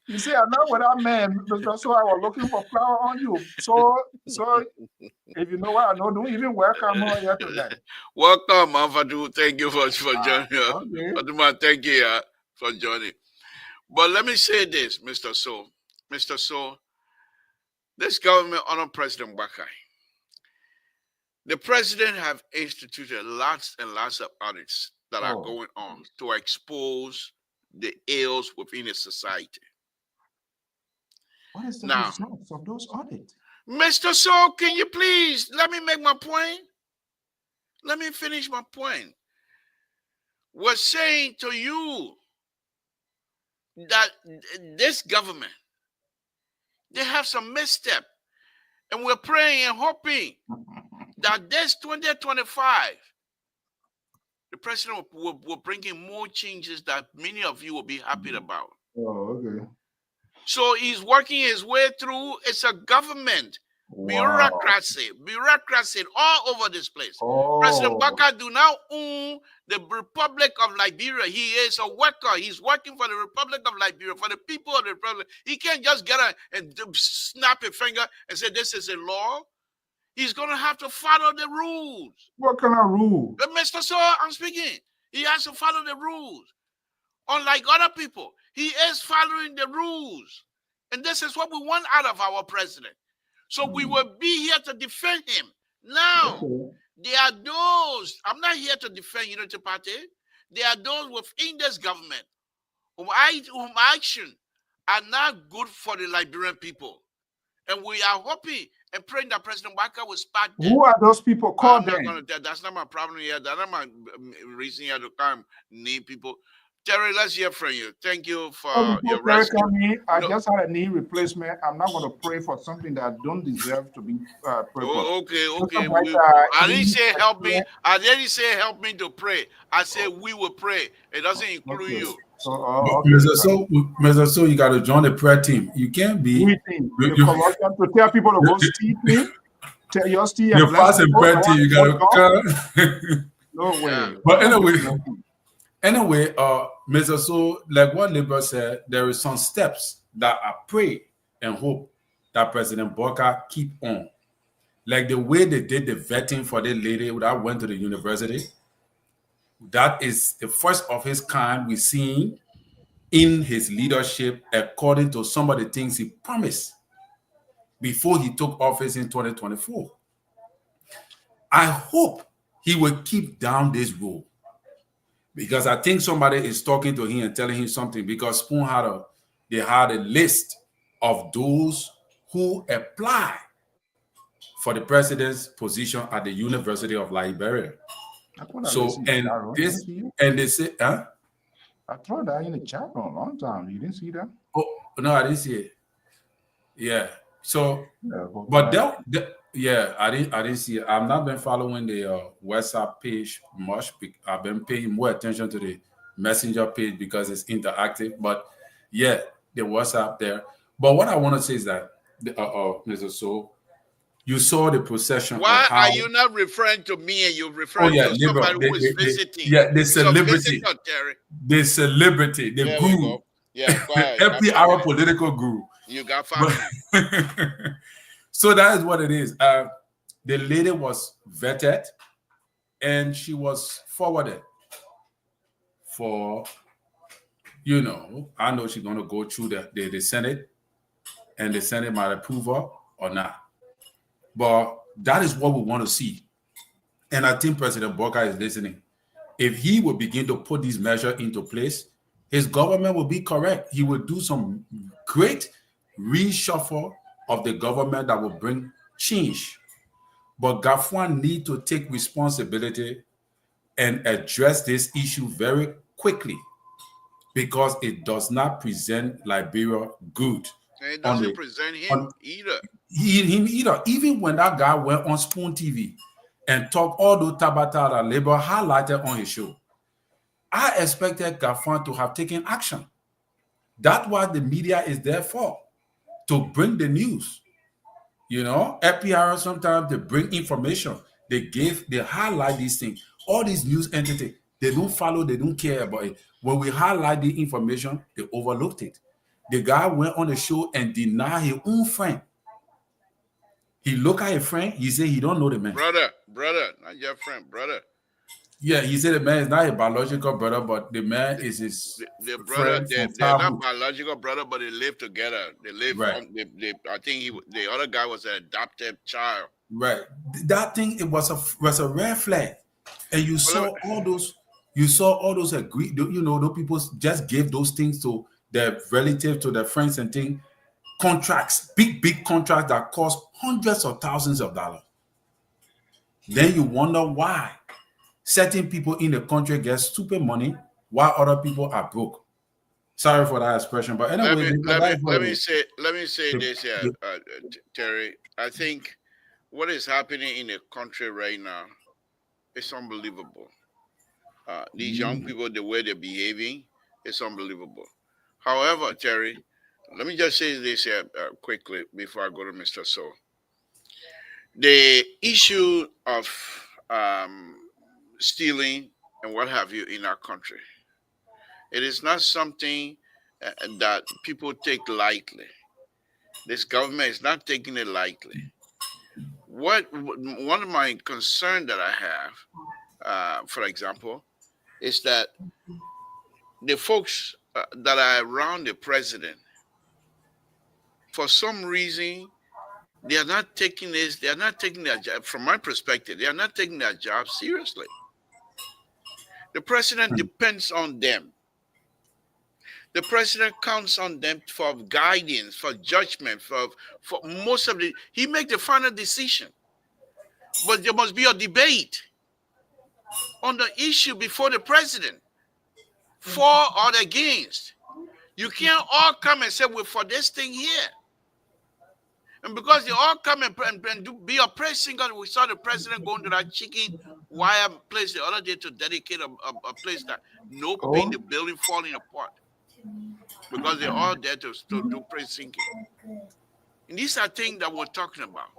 You see, I'm not with that man, because so I was looking for flour on you. So if you know what I know, don't even welcome her here today. Welcome, Fatu. Thank you for joining. Okay. Thank you for joining. But let me say this, Mr. So. Mr. So, this government under President Buckeye, the president have instituted lots and lots of audits that are going on to expose the ills within the society. What is the results of those audits? Mr. So, can you please let me make my point? Let me finish my point. We're saying to you that this government, they have some misstep. And we're praying and hoping that this 2025, the president will bring in more changes that many of you will be happy about. Oh, okay. So he's working his way through. It's a government. Wow. Bureaucracy all over this place. Oh. President Baka do now own the Republic of Liberia. He is a worker. He's working for the Republic of Liberia, for the people of the Republic. He can't just get up and snap a finger and say this is a law. He's going to have to follow the rules. What kind of rule? Mr. So, I'm speaking. He has to follow the rules. Unlike other people, he is following the rules. And this is what we want out of our president. So we will be here to defend him. Now, there are those, I'm not here to defend Unity Party. There are those within this government whom action are not good for the Liberian people. And we are hoping and praying that President Waka will spark them. Who are those people? Call them. That's not my problem here. That's not my reason here to come name people. Terry, let's hear from you. Thank you for your rescue. I just had a knee replacement. I'm not going to pray for something that I don't deserve to be prayed for. Okay. I didn't say help me. I didn't say help me to pray. I said we will pray. It doesn't include you. So, Mr. So, you got to join the prayer team. You can't be. To tell people to go steep. Tell your steep. Your fast and prayer team. You got to. No way. But anyway, Mr. So, like what Liberal said, there is some steps that I pray and hope that President Baka keep on. Like the way they did the vetting for the lady that went to the university. That is the first of his kind we've seen in his leadership, according to some of the things he promised before he took office in 2024. I hope he will keep down this road, because I think somebody is talking to him and telling him something, because Spoon had a list of those who apply for the president's position at the University of Liberia. So, and they say, huh? I thought that in the chat for a long time. You didn't see that? Oh, no, I didn't see it. Yeah. So, I didn't see it. I've not been following the WhatsApp page much. I've been paying more attention to the Messenger page because it's interactive. But yeah, the WhatsApp there. But what I want to say is that, Mr. So, you saw the procession. Why are you not referring to me and you're referring to somebody who is visiting? The celebrity. The celebrity, the guru. Yeah, every our political guru. You got fired. So that is what it is. The lady was vetted and she was forwarded for, I know she's going to go through the Senate, and the Senate might approve her or not. But that is what we want to see. And I think President Baka is listening. If he will begin to put these measures into place, his government will be correct. He will do some great reshuffle of the government that will bring change. But Gafwan need to take responsibility and address this issue very quickly, because it does not present Liberia good. It doesn't present him either. Him either. Even when that guy went on Spoon TV and talked all those tabata that Labour highlighted on his show, I expected Gafwan to have taken action. That's what the media is there for, to bring the news. FPR sometimes they bring information. They highlight these things. All these news entities, they don't follow, they don't care about it. When we highlight the information, they overlooked it. The guy went on the show and denied his own friend. He looked at a friend, he said he don't know the man. Brother, not your friend, brother. Yeah, he said the man is not a biological brother, but the man is his the brother. They're not biological brother, but they live together. They live. Right. I think the other guy was an adopted child. Right. That thing, it was a red flag, and you saw all those. You saw all those agree. Those people just gave those things to their relative, to their friends, and things. contracts, big contracts that cost hundreds of thousands of dollars. Then you wonder why certain people in the country get stupid money while other people are broke. Sorry for that expression, but anyway, let me say this here, Terry. I think what is happening in the country right now is unbelievable. These young people, the way they're behaving, is unbelievable. However, Terry, let me just say this here quickly before I go to Mr. So. The issue of stealing and what have you in our country, it is not something that people take lightly. This government is not taking it lightly. One of my concern that I have, for example, is that the folks that are around the president, for some reason, they are not taking this. They are not taking their job. From my perspective, they are not taking their job seriously. The president depends on them. The president counts on them for guidance, for judgment, for most of the. He makes the final decision. But there must be a debate on the issue before the president, for or against. You can't all come and say, "We're for this thing here." And because they all come and be a praise singer, we saw the president going to that chicken wire place the other day to dedicate a place that no pain, the building falling apart. Because they're all there to do praise singing. And these are things that we're talking about.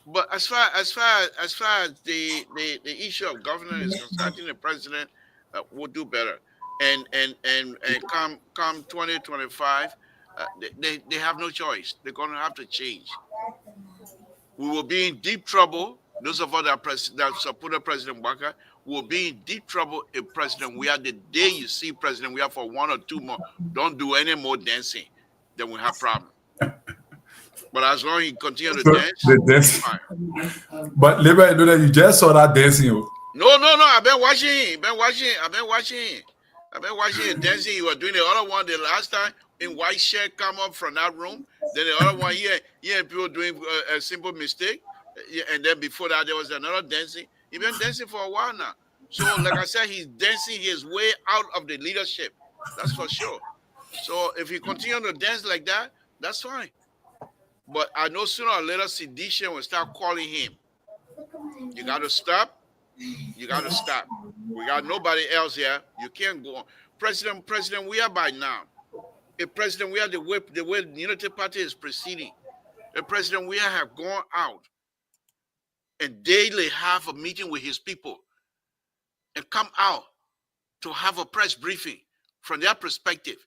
But as far as the issue of governance is concerned, I think the president will do better. And come 2025. They have no choice. They're going to have to change. We will be in deep trouble. Those of us that support President Waka will be in deep trouble if President we are the day you see President we are for 1 or 2 more, don't do any more dancing, then we have problem. But as long as he continue to dance, fine. But Liberty, know that you just saw that dancing. No. I've been watching. I've been watching him dancing. He was doing the other one the last time. In white shirt come up from that room. Then the other one here people doing a simple mistake. And then before that, there was another dancing. He's been dancing for a while now. So, like I said, he's dancing his way out of the leadership. That's for sure. So, if he continue to dance like that, that's fine. But I know sooner or later, sedition will start calling him. You got to stop. You got to stop. We got nobody else here. You can't go on. President, we are by now. President, we are the way the Unity Party is proceeding. The President, we have gone out and daily have a meeting with his people and come out to have a press briefing from their perspective.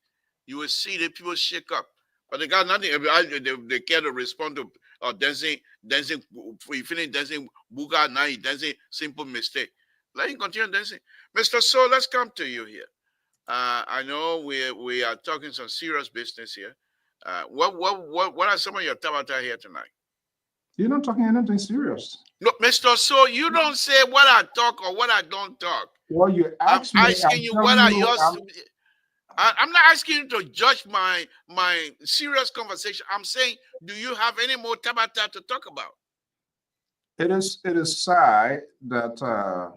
You will see the people shake up, but they got nothing. They care to respond to dancing. We finish dancing. Buga now he dancing. Simple mistake. Let him continue dancing. Mr. So, let's come to you here. I know we are talking some serious business here. What are some of your tabata here tonight? You're not talking anything serious. No, Mr. So you don't say what I talk or what I don't talk. Well, you ask me. I'm asking you what are yours. I'm not asking you to judge my serious conversation. I'm saying, do you have any more tabata to talk about? It is sad that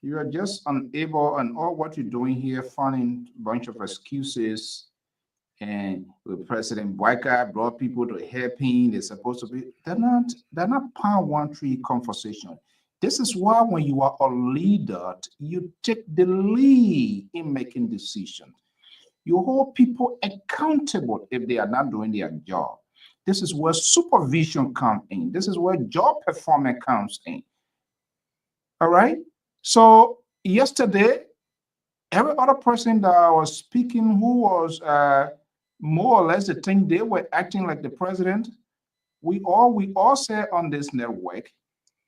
you are just unable, and all what you're doing here, finding a bunch of excuses. And with President Boyka brought people to helping, they're supposed to be. They're not pound one tree conversation. This is why when you are a leader, you take the lead in making decisions. You hold people accountable if they are not doing their job. This is where supervision comes in. This is where job performance comes in. All right. So yesterday, every other person that was speaking who was more or less the thing they were acting like the president, we all say on this network,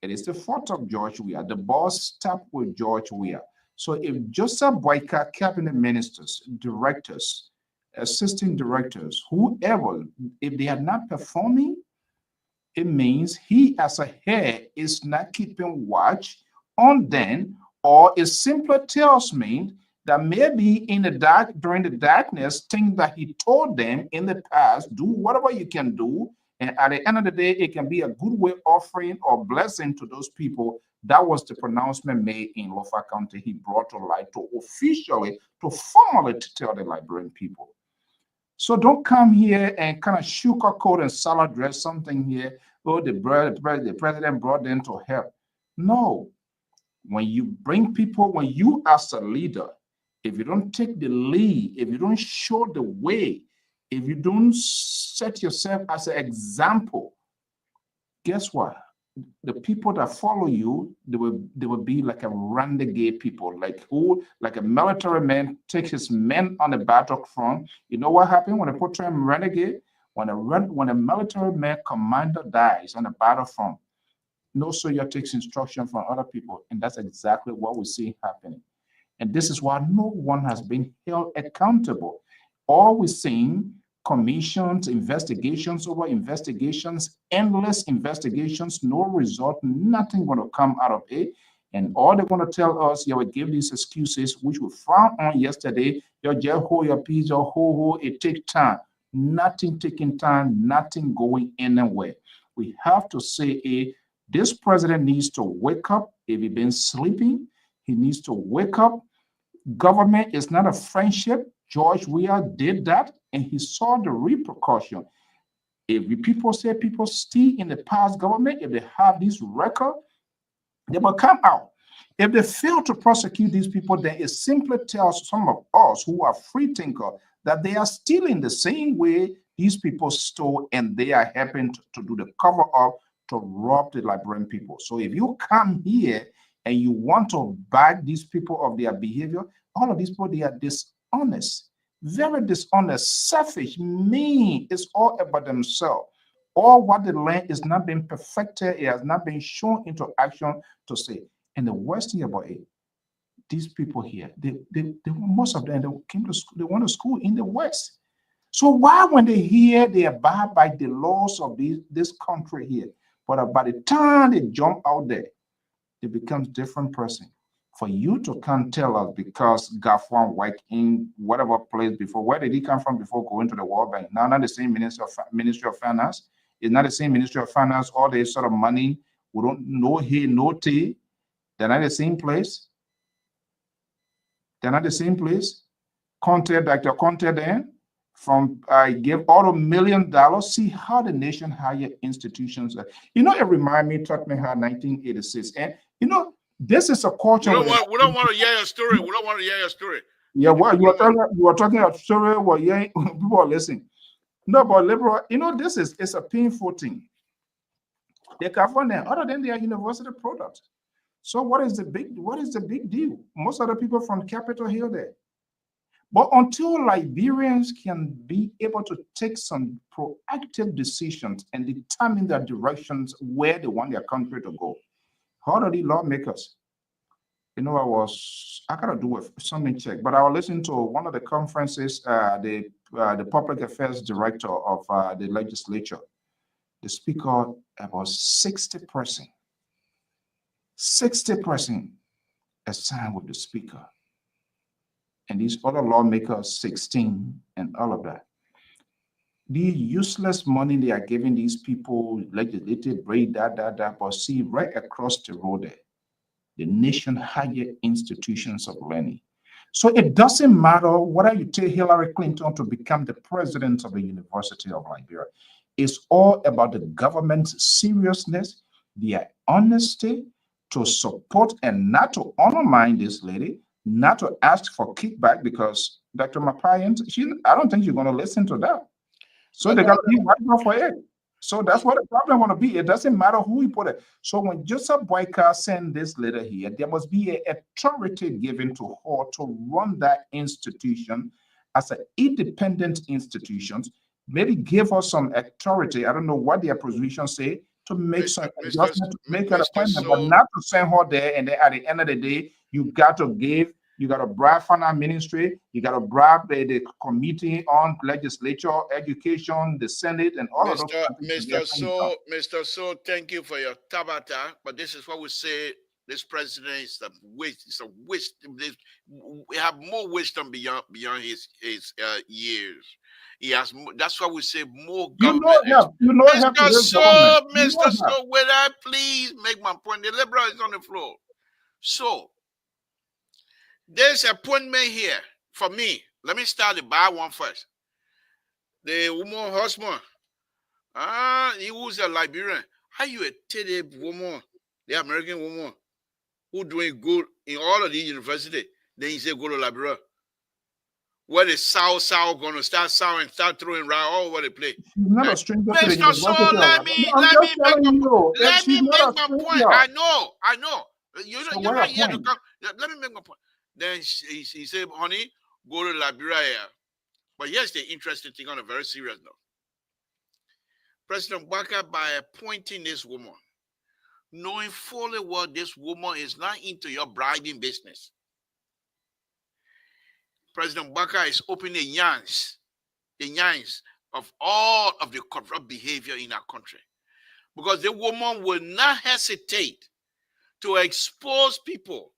it is the 4th of George Weah. The boss stopped with George Weah. So if Joseph Boyka, cabinet ministers, directors, assistant directors, whoever, if they are not performing, it means he as a head is not keeping watch on them, or it simply tells me that maybe in the dark, during the darkness, things that he told them in the past, do whatever you can do. And at the end of the day, it can be a good way offering or blessing to those people. That was the pronouncement made in Lofa County. He brought to light to officially, to formally to tell the Liberian people. So don't come here and kind of sugarcoat and salad dress something here. Oh, the president brought them to help. No. When you bring people, when you as a leader, if you don't take the lead, if you don't show the way, if you don't set yourself as an example, guess what? The people that follow you, they will be like a renegade people, like a military man takes his men on the battlefront. You know what happened when they put him renegade? When a military man commander dies on the battlefront, no soldier takes instruction from other people, and that's exactly what we see happening. And this is why no one has been held accountable. All we're seeing, commissions, investigations over investigations, endless investigations, no result, nothing going to come out of it. And all they're going to tell us, you will give these excuses, which we found on yesterday. You just hold your peace, your ho, it takes time. Nothing taking time, nothing going anywhere. We have to say this president needs to wake up. If he's been sleeping, he needs to wake up. Government is not a friendship. George Weah did that, and he saw the repercussion. If people say people still in the past government, if they have this record, they will come out. If they fail to prosecute these people, then it simply tells some of us who are free thinkers that they are still in the same way these people stole, and they are helping to do the cover up to rob the Liberian people. So if you come here and you want to bag these people of their behavior, all of these people, they are dishonest, very dishonest, selfish, mean. It's all about themselves. All what the land is not being perfected, it has not been shown into action to say. And the worst thing about it, these people here, they most of them, they came to school, they went to school in the West. So why, when they hear they abide by the laws of this country here, but by the time they jump out there, they become different person. For you to come tell us because Gafwan worked in whatever place before, where did he come from before going to the World Bank? Now, not the same Ministry of Finance. It's not the same Ministry of Finance. All this sort of money, we don't know here, no tea. They're not the same place. They're not the same place. Dr. Conte then, from gave all $1 million. See how the nation higher institutions are. You know, it remind me, taught me how 1986. And you know, this is a culture. We don't want to hear your story. We don't want to hear your story. Yeah, well, you were talking about story. Well, yeah, people are listening. No, but liberal, you know, it's a painful thing. They come from there, other than their university product. So what is the big deal? Most of the people from Capitol Hill there. But until Liberians can be able to take some proactive decisions and determine their directions where they want their country to go, how do the lawmakers? You know, I gotta do something check, but I was listening to one of the conferences, the public affairs director of the legislature, the speaker, about 60%. 60% assigned with the speaker. And these other lawmakers, 16, and all of that. The useless money they are giving these people, legislative break, but see right across the road there, the nation higher institutions of learning. So it doesn't matter whether you take Hillary Clinton to become the president of the University of Liberia. It's all about the government's seriousness, their honesty to support and not to undermine this lady, not to ask for kickback, because Dr. Mapayan, I don't think you're going to listen to that. So they got to be right for it. So that's what the problem want to be. It doesn't matter who we put it. So when Joseph Boyka sent this letter here, there must be an authority given to her to run that institution as an independent institution. Maybe give us some authority. I don't know what their position say to make some adjustment, to make an appointment, but not to send her there. And then at the end of the day, you got to bribe finance ministry, you got to bribe the committee on legislature, education, the Senate, and all of those. Mr. So, thank you for your tabata. But this is what we say This president is a waste. It's a wisdom. We have more wisdom beyond his years. He has. That's why we say more government. You know help Mr. this government. So, Mr. So, will I please make my point? The liberal is on the floor. So, there's an appointment here for me. Let me start the bad one first. The woman husband. He was a Liberian. How you a teddy woman, the American woman, who doing good in all of the university? Then he say go to Liberia. Where the South gonna start sound and start throwing right all over the place. She's not a stranger to the Mr. So, let me make my point. I know. You're not here to come. Let me make my point. Then he said, honey, go to Liberia. But here's the interesting thing on a very serious note. President Baka, by appointing this woman, knowing fully well this woman is not into your bribing business, President Baka is opening the yanks of all of the corrupt behavior in our country. Because the woman will not hesitate to expose people.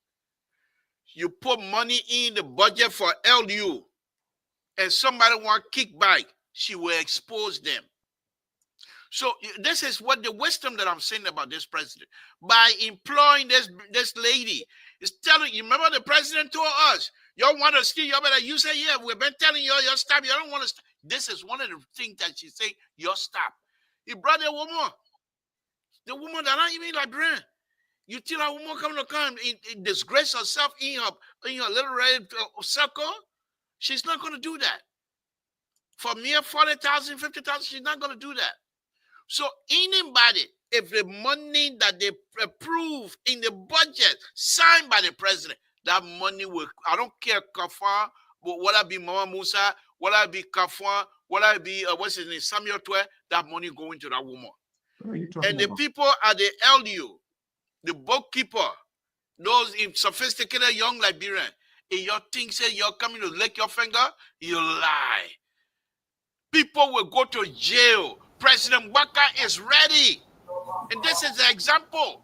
You put money in the budget for LU, and somebody want kickback, she will expose them. So this is what the wisdom that I'm saying about this president. By employing this lady, is telling you, remember the president told us, y'all want to steal, y'all better use it. Yeah, we've been telling y'all, stop. You don't want to stop. This is one of the things that she say, y'all stop. He brought a woman. The woman that not even Liberian. You tell a woman come and disgrace herself in her little red circle? She's not going to do that. For mere 40,000, 50,000, she's not going to do that. So anybody, if the money that they approve in the budget signed by the president, that money will, I don't care Kafan, but whether it be Mama Musa, whether it be Kafan, whether it be, what's his name, Samuel Twe, that money going to that woman. And the people at the LU, the bookkeeper, those sophisticated young Liberian, if your thing say you're coming to lick your finger, you lie. People will go to jail. President Baka is ready. And this is the example.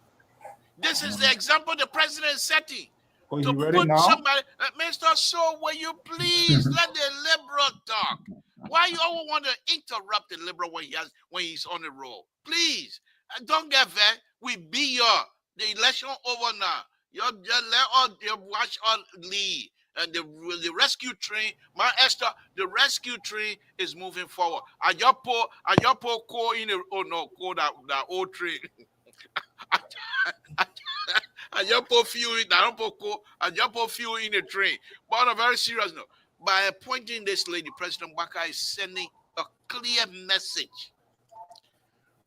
This is the example the president is setting. Oh, to ready put now? Somebody, Mr. So, will you please let the liberal talk? Why you always want to interrupt the liberal when he's on the roll? Please, don't get vexed. We be the election over now. You watch all lead. And the rescue train, my Esther, the rescue train is moving forward. I just put coal in the that old train. I just put fuel in. I don't put coal. I just put fuel in the train. But on a very serious note, by appointing this lady, President Baka is sending a clear message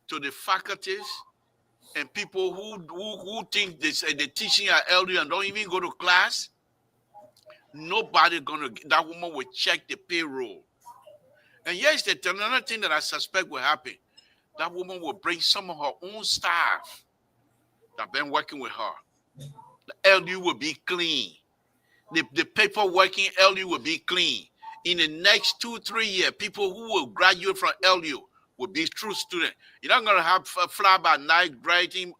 to the faculties and people who think they're teaching at LD and don't even go to class. Nobody that woman will check the payroll. And yes, there's another thing that I suspect will happen. That woman will bring some of her own staff that have been working with her. The LU will be clean. The paper working LU will be clean. In the next 2-3 years, people who will graduate from LU will be true students. You're not going to have fly by night, writing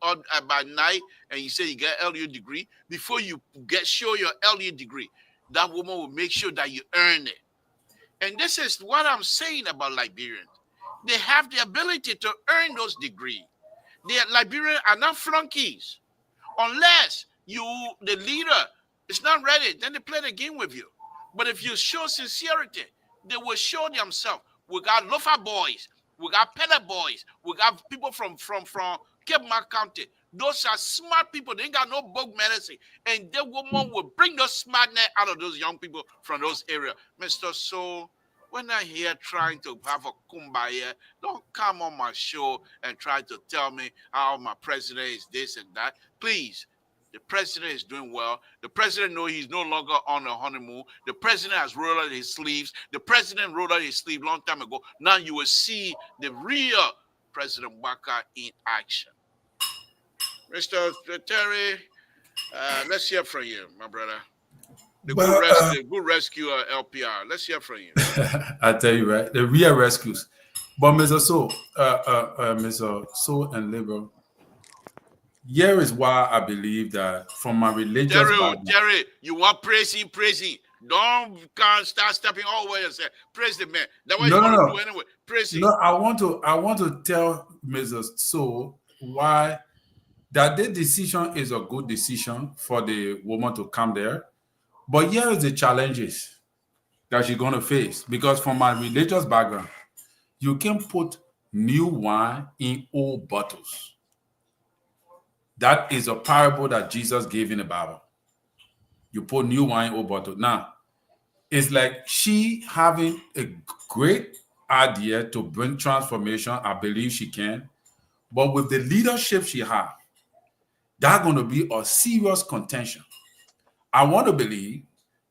by night, and you say you get LU degree. Before you show your LU degree, that woman will make sure that you earn it. And this is what I'm saying about Liberians. They have the ability to earn those degrees. The Liberians are not flunkies. Unless the leader, is not ready, then they play the game with you. But if you show sincerity, they will show themselves. We got loafer boys. We got peddler boys. We got people from Cape Mark County. Those are smart people. They ain't got no bug medicine. And the woman will bring the smartness out of those young people from those areas. Mr. So, we're not here trying to have a kumbaya. Don't come on my show and try to tell me how my president is this and that. Please, the president is doing well. The president knows he's no longer on a honeymoon. The president has rolled out his sleeves. The president rolled out his sleeve long time ago. Now you will see the real President Baka in action. Mr. Terry, let's hear from you, my brother. The good rescuer LPR. Let's hear from you. I tell you, right? The real rescues. But Mr. So, Mr. So and Liberal, Here is why I believe that from my religious background. Terry, you want praising. Don't can't start stepping all the way and say praise the man. That's what No, you no, want to no. do anyway. Praising. No, I want to tell Mrs. So why that the decision is a good decision for the woman to come there. But here is the challenges that she's going to face. Because from my religious background, you can put new wine in old bottles. That is a parable that Jesus gave in the Bible. You put new wine in old bottle. Now, it's like she having a great idea to bring transformation. I believe she can. But with the leadership she has, that's going to be a serious contention. I want to believe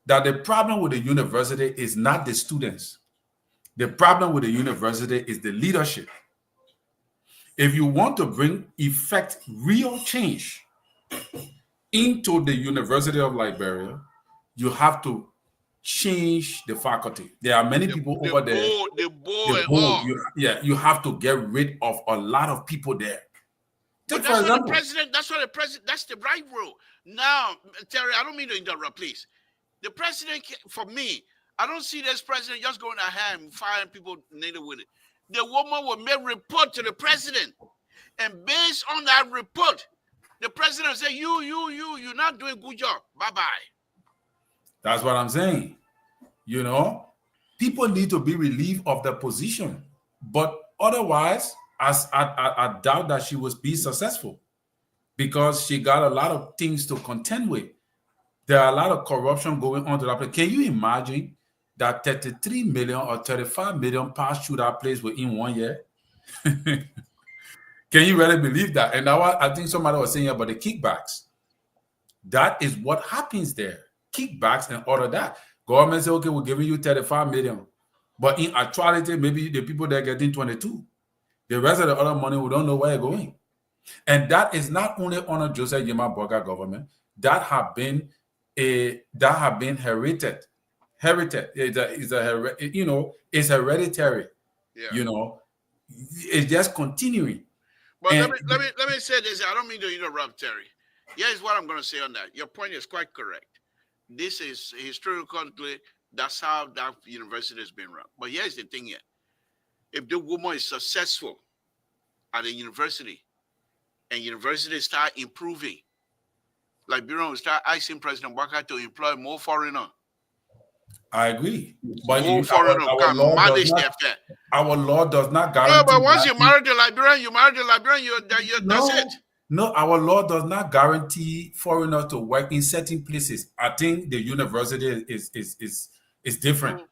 that the problem with the university is not the students. The problem with the university is the leadership. If you want to bring real change into the University of Liberia, you have to change the faculty. There are many people over there. The board. You have to get rid of a lot of people there. But that's what the president, that's the right rule. Now, Terry, I don't mean to interrupt, please. The president, for me, I don't see this president just going ahead and firing people native with it. The woman will make a report to the president. And based on that report, the president will say, you're not doing a good job. Bye-bye. That's what I'm saying. You know, people need to be relieved of their position. But otherwise, I doubt that she will be successful because she got a lot of things to contend with. There are a lot of corruption going on to that place. Can you imagine that 33 million or 35 million passed through that place within 1 year? Can you really believe that? And now I think somebody was saying about the kickbacks. That is what happens there. Kickbacks and all of that. Government say, okay, we're giving you 35 million. But in actuality, maybe the people that are getting 22. The rest of the other money, we don't know where it's going. And that is not only under Joseph Yema Burger government, that have been inherited. It's hereditary. Yeah. You know, it's just continuing. But let me say this. I don't mean to interrupt, Terry. Here's what I'm going to say on that. Your point is quite correct. This is historically, that's how that university has been run. But here's the thing here. If the woman is successful at a university and universities start improving, Liberia will start asking President Waka to employ more foreigners. I agree. But our law does not guarantee. No, but once you marry the Liberian, that's it. No, our law does not guarantee foreigners to work in certain places. I think the university is different.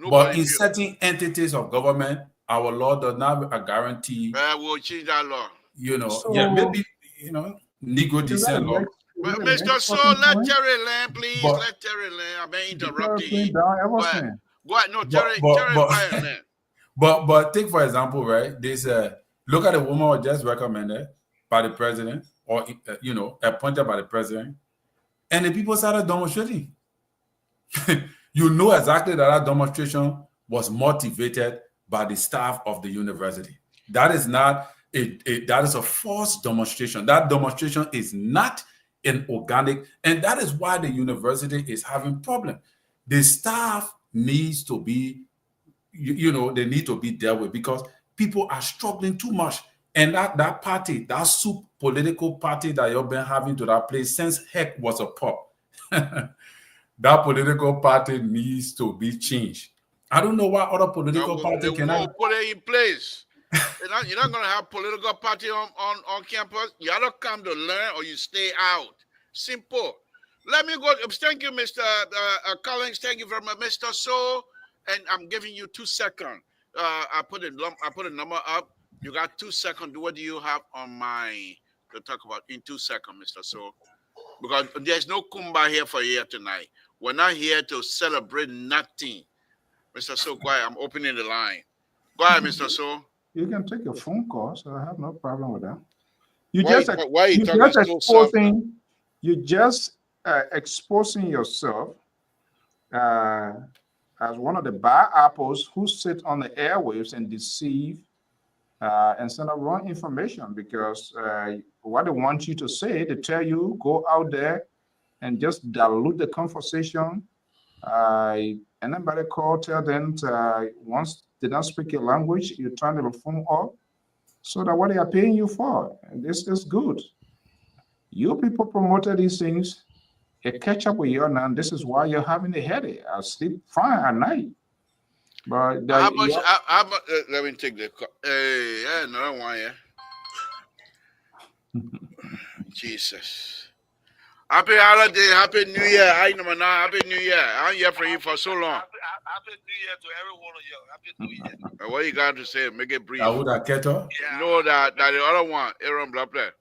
But in certain entities of government, our law does not guarantee. We'll change that law. Maybe Negro descent law. But Mr. So, let Terry land, please. Let Terry land. I've been interrupting you. Go ahead. No, Terry land. But take for example, right? This look at the woman who just recommended by the president, or appointed by the president, and the people started demonstrating. You know exactly that demonstration was motivated by the staff of the university. That is not that is a false demonstration. That demonstration is not an organic, and that is why the university is having problem. The staff needs to be, they need to be dealt with because people are struggling too much. And that party, that soup political party that you've been having to that place since heck was a pup. That political party needs to be changed. I don't know why other political parties cannot put it in place. You're not going to have political party on campus. You either come to learn or you stay out. Simple. Let me go. Thank you, Mr. Collins. Thank you very much, Mr. So. And I'm giving you 2 seconds. I put a number up. You got 2 seconds. What do you have on to talk about in 2 seconds, Mr. So? Because there's no Kumba here for you tonight. We're not here to celebrate nothing. Mr. So, go ahead. I'm opening the line. Go ahead, Mr. So. You can take a phone call, so I have no problem with that. You're just exposing yourself as one of the bad apples who sit on the airwaves and deceive and send out wrong information, because what they want you to say. They tell you, go out there and just dilute the conversation. Anybody call, tell them once they don't speak your language, you turn the phone off so that what they are paying you for. And this is good. You people promoted these things. It catch up with you now. This is why you're having a headache. I sleep fine at night. But How much? How much? Let me take the call. Hey, yeah, another one, yeah. Jesus. Happy holiday, happy New Year. I know now, happy New Year. I'm here for you for so long. Happy New Year to every one of you. Happy New Year. What you got to say? Make it brief. Daouda Keto. Yeah. No, that the other one, Aaron Blackplay.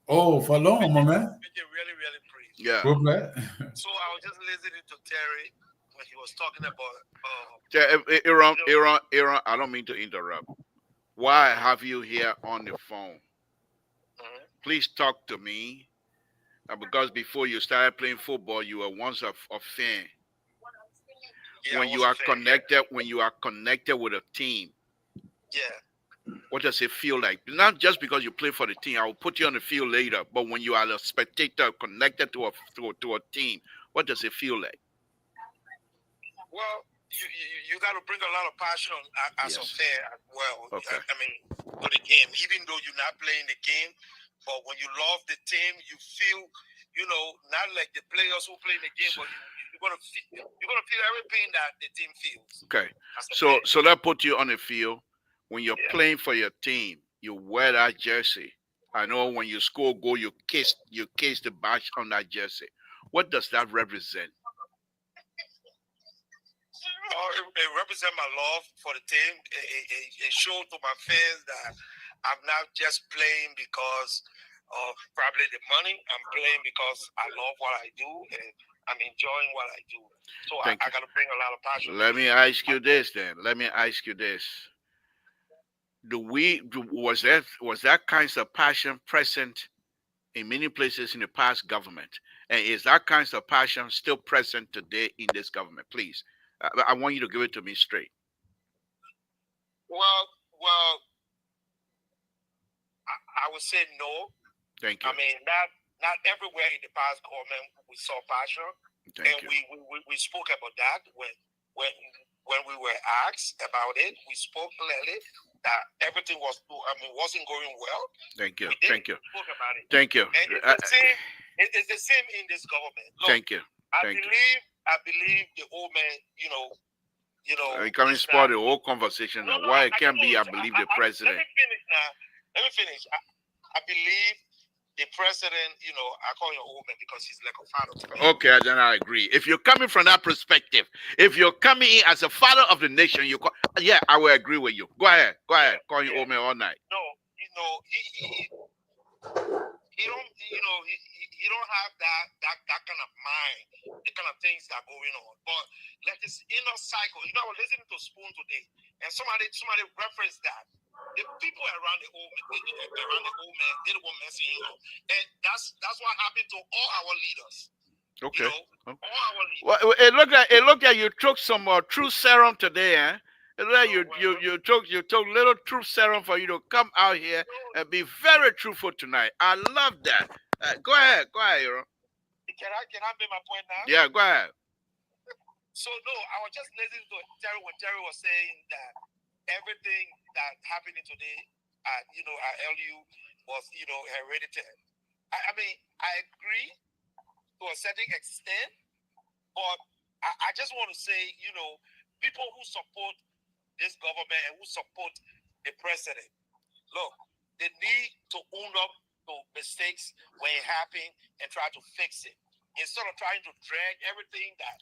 Oh, for long, my man. Make it really, really brief. Yeah. Problem. So I was just listening to Terry when he was talking about Aaron, I don't mean to interrupt. Why have you here on the phone? Please talk to me. Because before you started playing football, you were once a fan. Yeah, When you are connected with a team, yeah. what does it feel like? Not just because you play for the team. I will put you on the field later. But when you are a spectator connected to a team, what does it feel like? Well, you got to bring a lot of passion as a fan as well. Okay. I mean, for the game, even though you're not playing the game, but when you love the team, you feel, not like the players who play the game, but you're gonna feel everything that the team feels. Okay. So that put you on the field. When you're playing for your team, you wear that jersey. I know when you score a goal, you kiss the badge on that jersey. What does that represent? It represents my love for the team. It shows to my fans that I'm not just playing because of probably the money. I'm playing because I love what I do and I'm enjoying what I do. So I got to bring a lot of passion. Let me ask you this then. Was that kind of passion present in many places in the past government? And is that kind of passion still present today in this government? Please. I want you to give it to me straight. Well, I would say no. Thank you. I mean, not everywhere in the past government we saw passion. Thank you. We spoke about that when we were asked about it. We spoke clearly that everything wasn't going well. Thank you. Spoke about it. Thank you. And it's the same in this government. Look, thank you. I believe the old man, you can't spoil the whole conversation. No, Why it can't be, I believe the president. Let me finish. I believe the president, I call him old man because he's like a father to me. Okay, then I agree. If you're coming from that perspective, if you're coming in as a father of the nation, I will agree with you. Go ahead. Call him old man all night. No, he don't have that kind of mind, the kind of things that are going on. But like this inner cycle, I was listening to Spoon today, and somebody referenced that. The people around the old man, they the one messing up. And that's what happened to all our leaders. Okay. All our leaders. Well, it looked like you took some truth serum today, eh? It looked like you took little truth serum for you to come out here and be very truthful tonight. I love that. Go ahead, Hero. Can I make my point now? Yeah, go ahead. So no, I was just listening to Terry when Terry was saying that everything that happening today at LU was hereditary. I mean, I agree to a certain extent, but I just want to say, people who support this government and who support the president, look, they need to own up to mistakes when it happened and try to fix it. Instead of trying to drag everything that,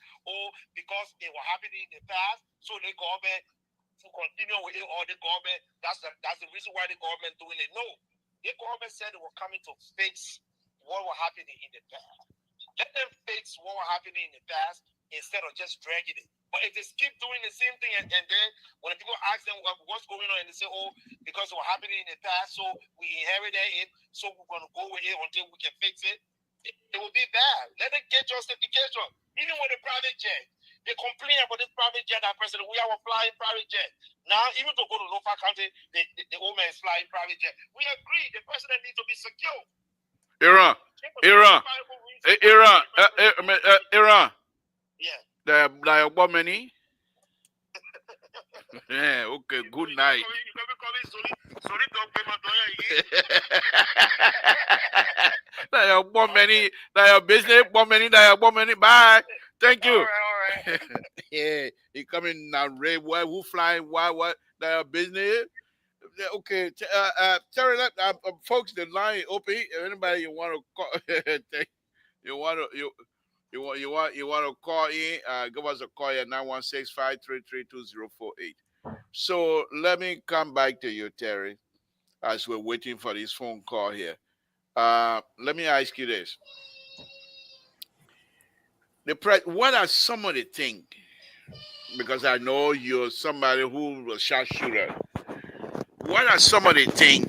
because it was happening in the past, so the government to continue with it, or the government, that's the reason why the government doing it. No, the government said they were coming to fix what was happening in the past. Let them fix what was happening in the past instead of just dragging it. But if they keep doing the same thing, and then when people ask them what's going on, and they say, because it was happening in the past, so we inherited it, so we're going to go with it until we can fix it, it will be bad. Let them get justification. Even with the private jet, they complain about this private jet that president, we are flying private jet. Now, even to go to Norfolk County, the old man is flying private jet. We agree the president needs to be secure. Iran. Yeah. There are many. Yeah, okay, good night. There are many. There are business. Many. Bye. Thank you. All right. Yeah, he coming now. Ray, why? Who flying? Why? What? There are business. Yeah, okay, Terry, folks, the line open. If anybody you want to call, you want to call in, give us a call at 916-533-2048. So let me come back to you, Terry, as we're waiting for this phone call here. Let me ask you this: what are some of the things? Because I know you're somebody who was sharpshooter. What are some of the things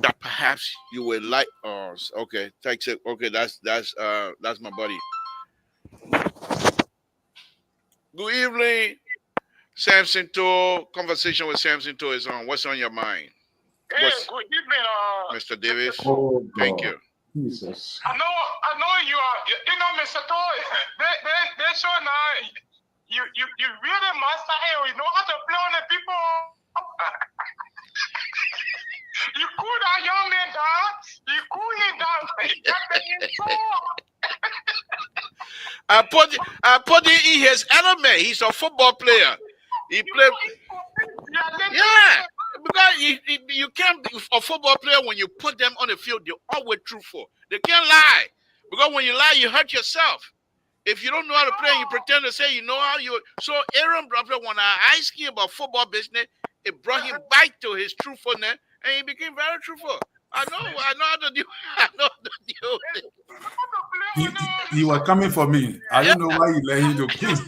that perhaps you would like? Oh, okay, thanks. Okay, that's my buddy. Good evening, Samson Tour. Conversation with Samson Tour is on. What's on your mind? Hey, good evening, Mr. Davis? Oh, Thank God. you. Jesus. I know you are. You know, Mr. Toy. They show now. You really master it. You know how to play on the people. You cool that young man down. You cool him down. You got the I put it in his element. He's a football player. He played. Yeah, because you can't be a football player when you put them on the field. They're always truthful. They can't lie, because when you lie, you hurt yourself. If you don't know how to play, you pretend to say you know how you. So Aaron Bradford, when I asked him about football business, it brought him back to his truthfulness, and he became very truthful. I know how to do. I know how to do it. You were coming for me. I don't know why you let him to please.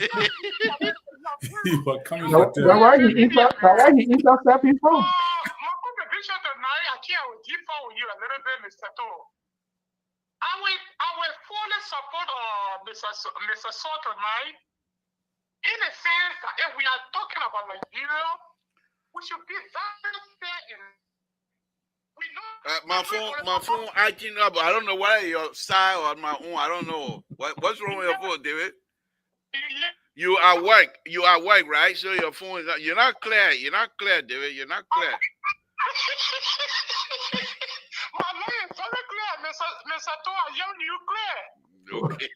You were coming for That's why he intercept people. My contribution tonight, I can't differ with you a little bit, Mr. Toy. I will fully support Mr. Saul tonight, in the sense that if we are talking about Nigeria, we should be very fair in. We know. My phone acting up. I don't know why your side or my own. I don't know what's wrong with your phone, David. You are work, right? So your phone is not. You're not clear, David. You're not clear. My line is very clear, Mr. Toa. You clear. Okay.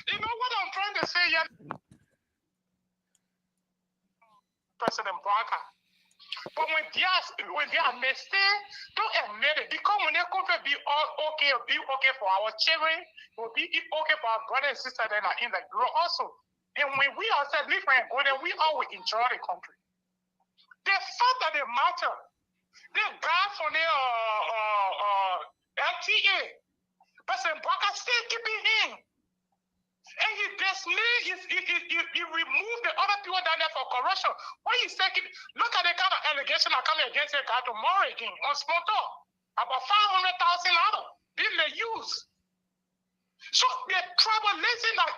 You know what I'm trying to say here? President Barker. But when they are mistakes, don't admit it. Because when they come to be okay for our children, will be okay for our brothers and sisters that are in the group also. And when we are said live and go there, we all will enjoy the country. The fact that they matter. The guy from the LTA, President Barker still keeping him. And he dismissed, he removed the other people down there for corruption. Why he second? Look at the kind of allegation that coming against the guy tomorrow again on small talk. About $500,000 being used. So the tribalism that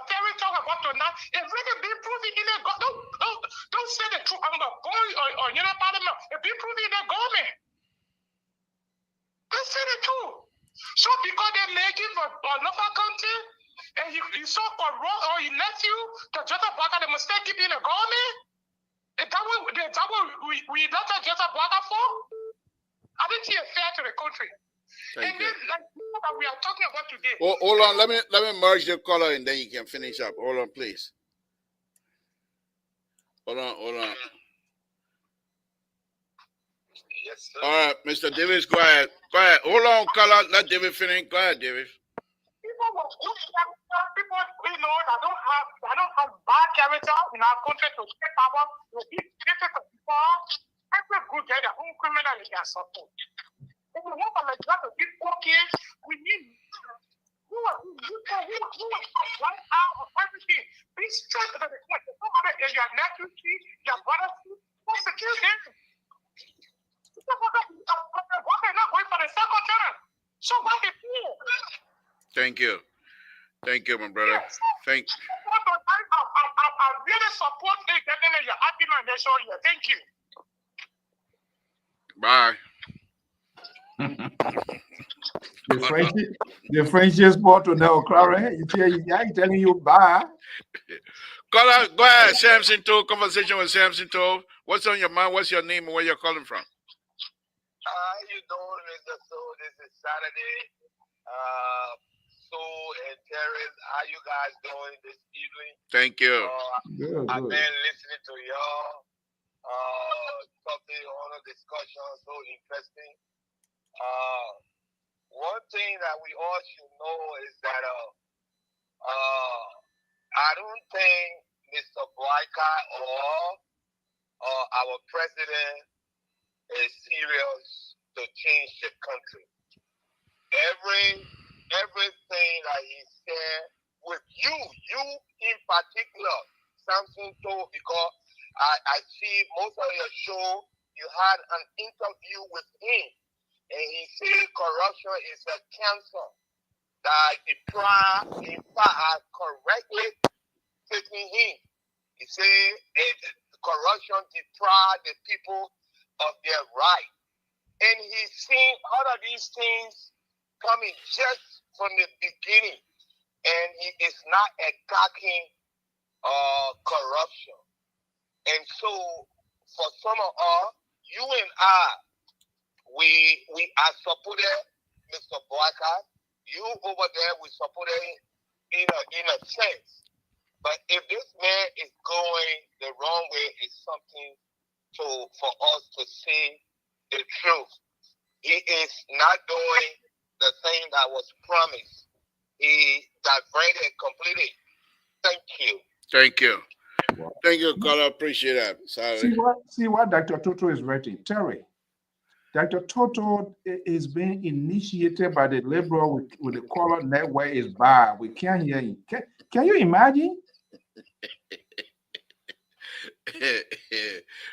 Terry talk about tonight is really being proven in the government. Don't say the truth. I'm going or you know parliament. It's being proven in the government. Let's say the truth. So because they're making for local country, and you saw corrupt or you let you to just back at the mistake in the government, is that what we let the just back for? I didn't see it fair to the country. Thank you. Then, like that we are talking about today. Oh, hold on, let me merge the color and then you can finish up. Hold on, please. Hold on. Yes, sir. All right, Mr. Davis, go ahead. Hold on, color. Let David finish. Go ahead, Davis. People that don't have bad character in our country to take power, to give people every good guy their own criminal is their support. If we want to to be okay, we need who are right out of everything. Be straight to the point. Somebody is your nephew, your brother, what's the kill them? They're not going for the second term. So what they feel? Thank you, my brother. Yes. Thank. I really support it. Getting your argument. They show you. Thank you. Bye. the friendship sport to now, Clara. You tell you, I'm telling you, bye. Go ahead, Samson Toe. Conversation with Samson Toe. What's on your mind? What's your name and where you're calling from? How you doing, Mr. So? This is Saturday. Sue and Terrence, how you guys doing this evening? Thank you. I've been listening to y'all. Something on a discussion, so interesting. One thing that we all should know is that I don't think Mr. Boycott or our president is serious to change the country. Everything that he said with you in particular, Samson told, because I see most of your show, you had an interview with him, and he said corruption is a cancer that deprive, in fact, I correctly taking him. He said corruption deprive the people of their right. And he's seen all of these things coming just from the beginning. And he is not attacking corruption. And so, for some of us, you and I, we are supported Mr. Boycott. You over there, we supported in a sense. But if this man is going the wrong way, it's something for us to see the truth. He is not doing the thing that was promised. He diverted completely. Thank you. Thank you. Thank you, caller. Appreciate that. Sorry. See what Dr. Toto is writing. Terry, Dr. Toto is being initiated by the liberal with the color network is bad. We can't hear him. Can you imagine?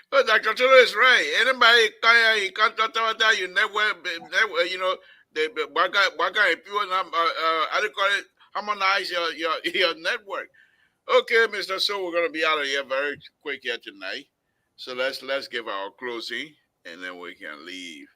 But Dr. Toto is right. Anybody can't talk about that. You never, you know, the Waka people how do you call it? Harmonize your network. Okay, Mr. So we're gonna be out of here very quick here tonight. So let's give our closing and then we can leave.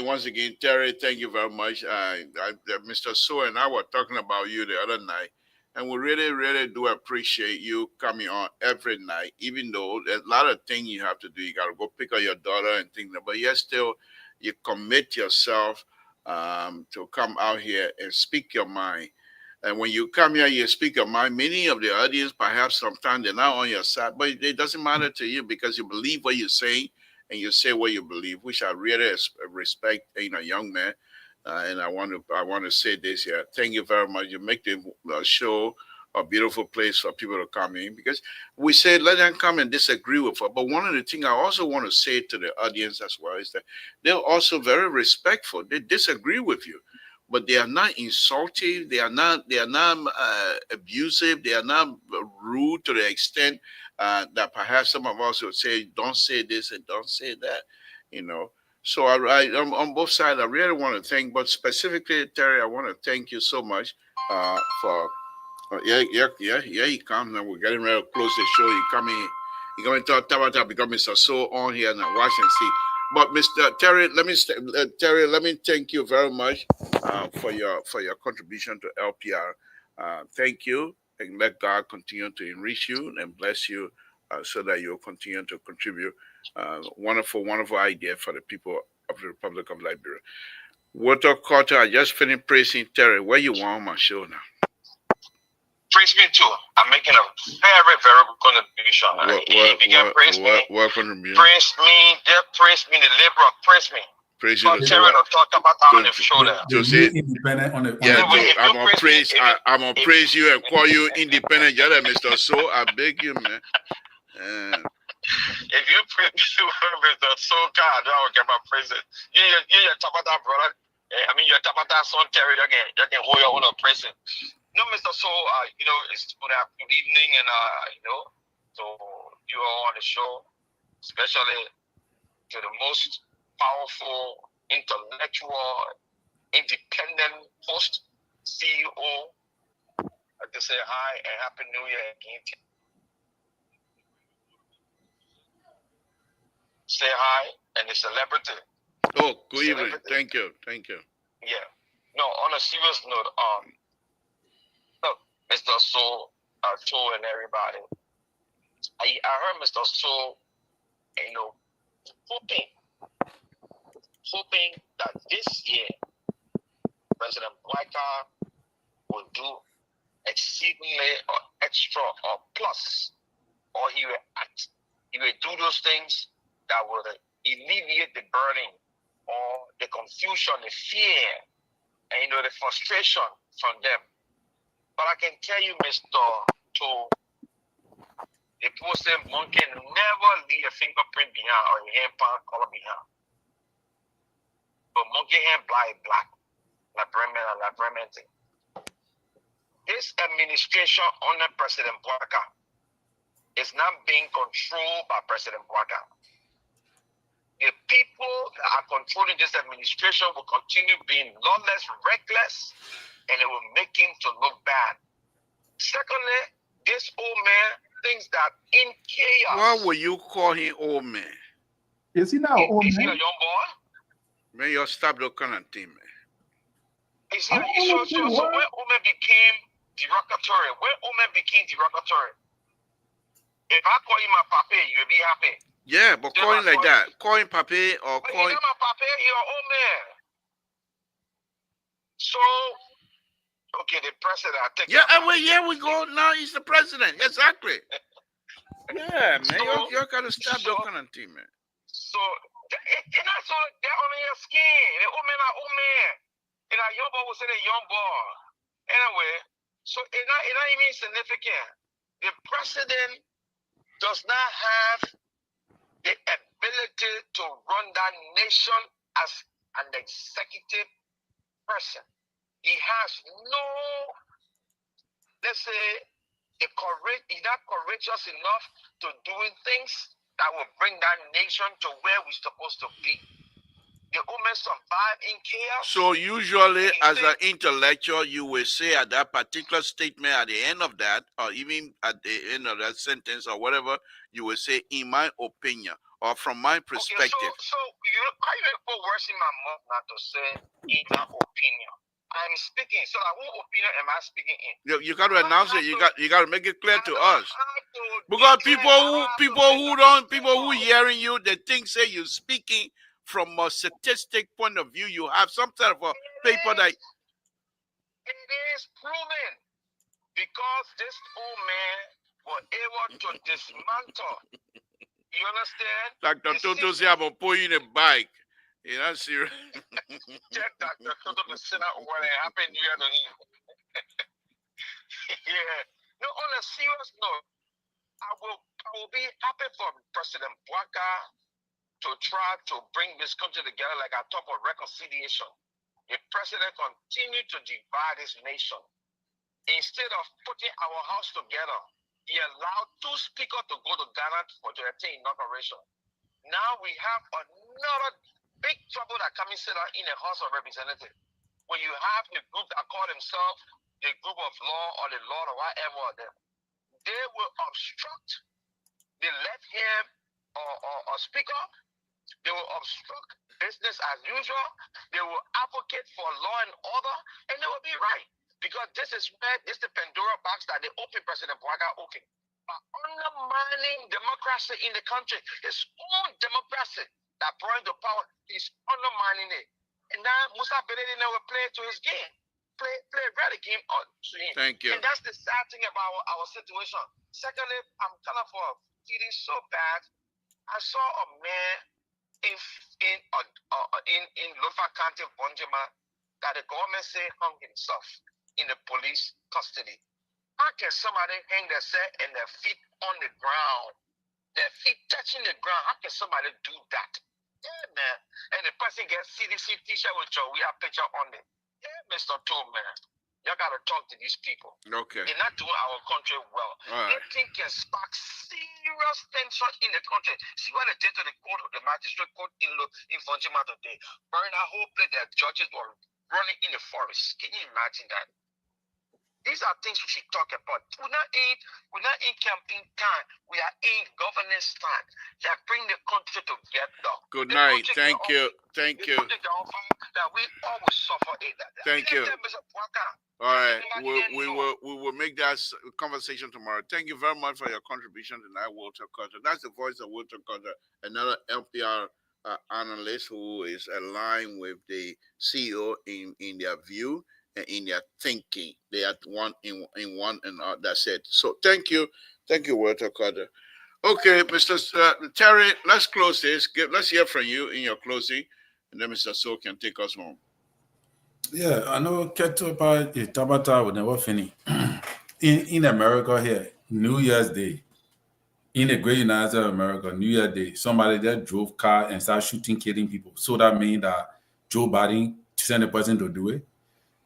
Once again, Terry, thank you very much. Mr. So and I were talking about you the other night, and we really, really do appreciate you coming on every night, even though there's a lot of things you have to do. You got to go pick up your daughter and things, but yet still you commit yourself to come out here and speak your mind. And when you come here, you speak your mind. Many of the audience, perhaps sometimes they're not on your side, but it doesn't matter to you because you believe what you're saying and you say what you believe, which I really respect in a young man. And I want to say this here. Thank you very much. You make the show a beautiful place for people to come in because we say let them come and disagree with us. But one of the things I also want to say to the audience as well is that they're also very respectful. They disagree with you, but they are not insultive. They are not abusive. They are not rude to the extent that perhaps some of us would say, "Don't say this and don't say that," you know. So I'm on both sides. I really want to thank, but specifically Terry, I want to thank you so much for. Yeah, he comes now. We're getting ready to close the show. You come in, you come into Tabata because Mr. So on here and watch and see. But Mr. Terry, let me thank you very much for your contribution to LPR. Thank you, and let God continue to enrich you and bless you, so that you'll continue to contribute. Wonderful idea for the people of the Republic of Liberia. Water Carter, I just finished praising Terry. Where you want on my show now? Praise me too. I'm making a very, very good contribution. If you can praise me, what contribution? Praise me, the liberal, praise me. Praise you. Terry talk about on the shoulder. To say independent on the I'm gonna praise you and call you independent. Yeah, Mr. So I beg you, man. If you praise me, Mr. So God, I will get my praises. You talk about that, brother. I mean, you talk about that son Terry. You can hold your own prison. No, Mr. So, it's good evening, and so you are on the show, especially to the most powerful, intellectual, independent host, CEO. I like to say hi and Happy New Year again. Say hi and the celebrity. Oh, good evening. Thank you. Yeah. No, on a serious note, look, Mr. So, Cho and everybody, I heard Mr. So, hoping that this year President Boyka will do exceedingly or extra or plus, or he will do those things that will alleviate the burden or the confusion, the fear, and the frustration from them. But I can tell you, Mr. To the person monkey never leave a fingerprint behind or a hand palm color behind. But monkey hand black, like Bremen thing. This administration under President Boyka is not being controlled by President Boyka. The people that are controlling this administration will continue being lawless, reckless, and it will make him to look bad. Secondly, this old man thinks that in chaos. Why will you call him old man? Is he not an old Is he a man? young boy? Man, you stop that kind of thing, man. Is he, so when old man became derogatory, if I call you my papa, you'll be happy. Yeah, but call him like that. Call him papi or But call he's him. not my papa, he's an old man. So, okay, the president, I take Yeah, that back. well, here we go. Now he's the president. Exactly. Yeah, man. You gotta stop that kind of thing, man. So, they're not so, they're on your skin. The old man are old man. And a young boy will say a young boy. Anyway, so it's not even significant. The president does not have the ability to run that nation as an executive person. He has no, let's say, he's not courageous enough to doing things that will bring that nation to where we're supposed to be. The women survive in chaos. So usually, as an intellectual, you will say at that particular statement, at the end of that, or even at the end of that sentence or whatever, you will say, in my opinion, or from my perspective. Okay, so how you put words in my mouth not to say, in my opinion? I'm speaking. So like, what opinion am I speaking in? You got to announce it. You got to make it clear to us. Because people who hearing you, they think say you're speaking from a statistic point of view. You have some type of a paper that. It is proven because this old man was able to dismantle. You understand? Dr. Toto say I'm gonna put you in a bike. You know, serious. Check Dr. Toto to sit out what happened here to him. Yeah. No, on a serious note, I will be happy for President Boyka to try to bring this country together like I talk about reconciliation. The president continued to divide this nation. Instead of putting our house together, he allowed 2 speakers to go to Ghana for the inauguration. Now we have another big trouble that coming sit down in the House of Representatives. When you have the group that call themselves the group of law or the Lord or whatever of them, they will obstruct the left hand or speaker. They will obstruct business as usual. They will advocate for law and order, and they will be right. Because this is the Pandora box that the open President Boyka opened. By undermining democracy in the country, his own democracy that brought the power, he's undermining it. And now Musa Beledi will play to his game. Play ready game to him. Thank you. And that's the sad thing about our situation. Secondly, I'm kind of feeling so bad. I saw a man in Lofa County, Bonjima, that the government say hung himself in the police custody. How can somebody hang themselves and their feet on the ground, their feet touching the ground? How can somebody do that? Yeah, man. And the person gets CDC t-shirt with your we have picture on it. Yeah, Mr. Tom, man. Y'all gotta talk to these people. Okay. They're not doing our country well. Right. They think can spark serious tension in the country. See what they did to the court, the magistrate court in Fonchima today. Burn a whole place that judges were running in the forest. Can you imagine that? These are things we should talk about. We're not in campaign time. We are in governance time. That bring the country together. Good night. Thank you. Thank you. that we all will suffer in that. Thank you. All right, we will make that conversation tomorrow. Thank you very much for your contribution tonight, Walter Carter. That's the voice of Walter Carter, another LPR analyst who is aligned with the CEO in their view and in their thinking. They are one in one, and that's it. So thank you, Walter Carter. Okay, Mr. Terry, let's close this. Let's hear from you in your closing, and then Mr. So can take us home. Yeah, I know Ketopa Tabata would never finish. In America here, New Year's Day, in the great United States of America, New Year's Day, somebody there drove car and started shooting, killing people. So that means that Joe Biden sent a person to do it.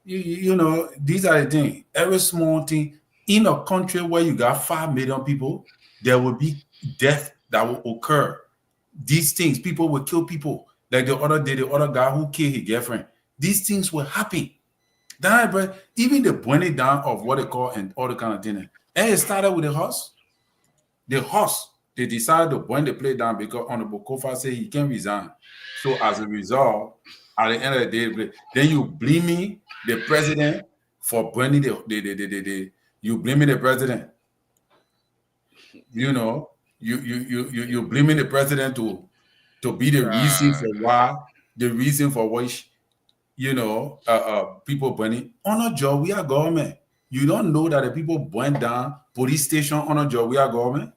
You know, these are the things. Every small thing in a country where you got 5 million people, there will be death that will occur. These things, people will kill people. Like the other day, the other guy who killed his girlfriend. These things will happen. That, even the burning down of what they call and all the kind of thing. And it started with the horse. The horse, they decided to burn the place down because Honorable Kofa said he can resign. So as a result, at the end of the day, then you blaming the president for burning you blaming the president. You know, you blaming the president to be the reason for why, the reason for which, you know, people burning. On a job, we are government. You don't know that the people burn down police station on a job, we are government.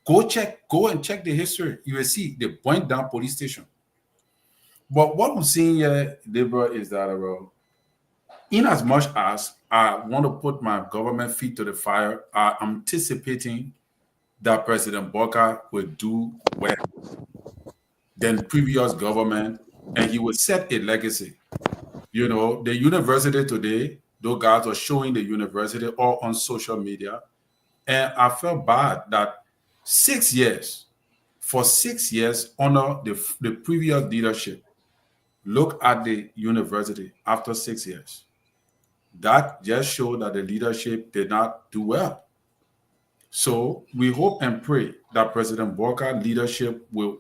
Go and check the history. You will see they burn down police station. But what we're seeing here, Deborah, is that in as much as I want to put my government feet to the fire, I'm anticipating that President Boca will do well than previous government, and he will set a legacy. You know, the university today, those guys are showing the university all on social media, and I felt bad that 6 years, for 6 years under the previous leadership, look at the university after 6 years. That just showed that the leadership did not do well. So we hope and pray that President Boca's leadership will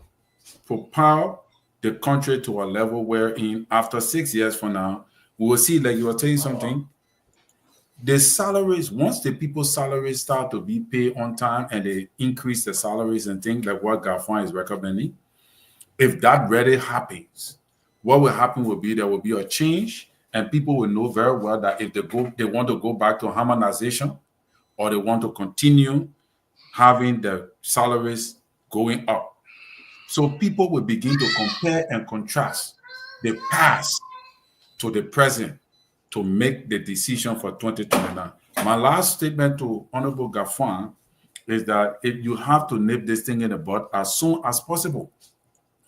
propel the country to a level wherein after 6 years from now, we will see, like you were saying something, the salaries, once the people's salaries start to be paid on time and they increase the salaries and things like what Gafan is recommending, if that really happens, what will happen will be there will be a change, and people will know very well that if they want to go back to harmonization, or they want to continue having the salaries going up. So people will begin to compare and contrast the past to the present to make the decision for 2029. My last statement to Honorable Gafan is that if you have to nip this thing in the bud as soon as possible.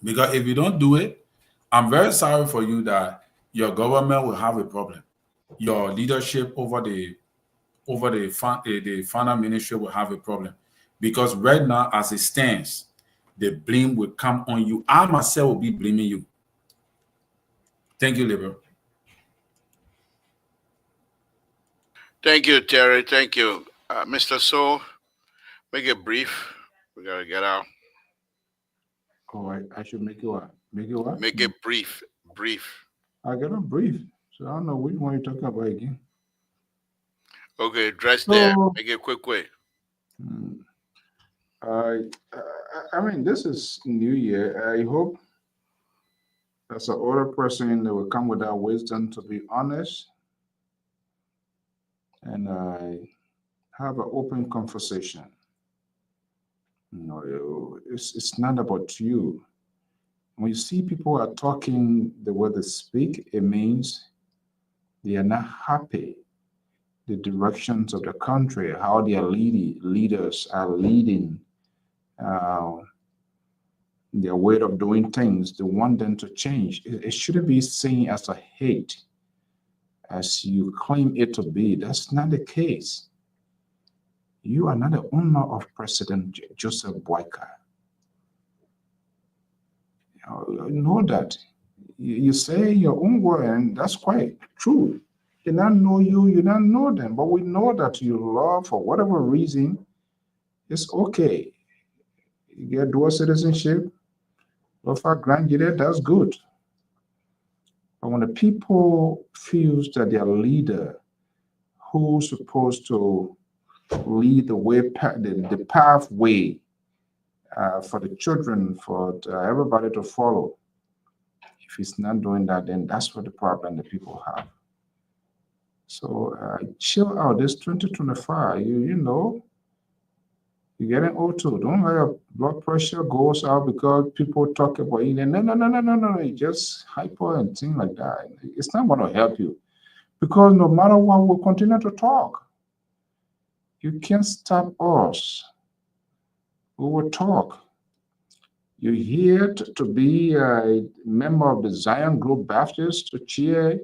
Because if you don't do it, I'm very sorry for you that your government will have a problem. Your leadership over the finance ministry will have a problem. Because right now, as it stands, the blame will come on you. I myself will be blaming you. Thank you, Liberal. Thank you, Terry. Thank you. Mr. So, make it brief. We got to get out. Oh, I should make it what? Make it what? Make it brief. I got a brief. So I don't know which one you're talking about again. Okay, dress there. Make it quick. I mean, this is New Year. I hope as an older person that will come with that wisdom to be honest, and I have an open conversation. You know, it's not about you. When you see people are talking the way they speak, it means they are not happy. The directions of the country, how their leaders are leading, their way of doing things, they want them to change. It shouldn't be seen as a hate, as you claim it to be. That's not the case. You are not the owner of President Joseph Boakai. You know that. You say your own word, and that's quite true. They not know you, you not know them, but we know that you love, for whatever reason, it's okay. You get dual citizenship, or if I grant you that, that's good. But when the people feels that their leader, who's supposed to lead the way, the pathway for the children, for everybody to follow, if he's not doing that, then that's what the problem the people have. So chill out. This 2025, you know, you're getting old too. Don't let your blood pressure goes out because people talk about you. No. You just hyper and things like that. It's not going to help you because no matter what, we'll continue to talk. You can't stop us. We will talk. You're here to be a member of the Zion Group Baptist to cheer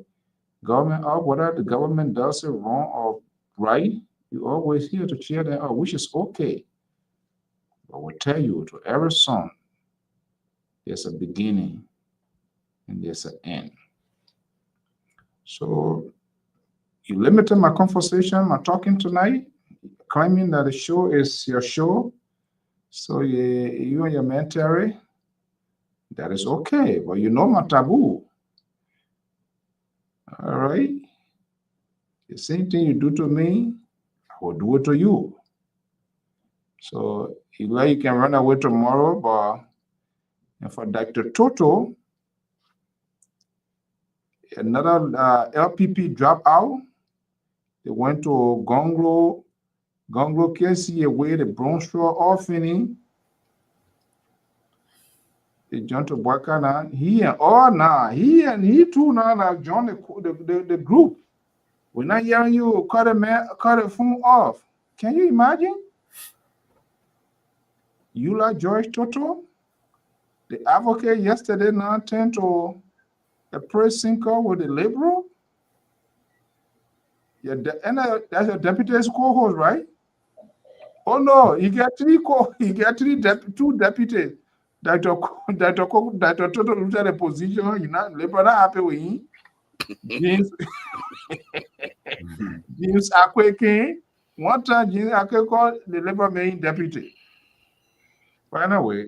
government up, whether the government does it wrong or right. You're always here to cheer them up, which is okay. But we'll tell you, to every song, there's a beginning and there's an end. So you limited my conversation, my talking tonight, claiming that the show is your show. So you and your man Terry, that is okay. But you know my taboo. All right. The same thing you do to me, I will do it to you. So you can run away tomorrow, but and for Dr. Toto, another LPP drop out. They went to Gonglo KC away the Bronx Straw offering. They joined to Wakana. He too now have joined the group. We're not hearing you cut a phone off. Can you imagine? You like George Toto, the advocate yesterday now turned to a press sinker with the liberal. Yeah, that's your deputy's co-host, right? Oh no, you get two deputies. Dr. Toto looked at the position, you know, liberal not happy with him. James Akweke, one time James Akweke called the liberal main deputy. But anyway,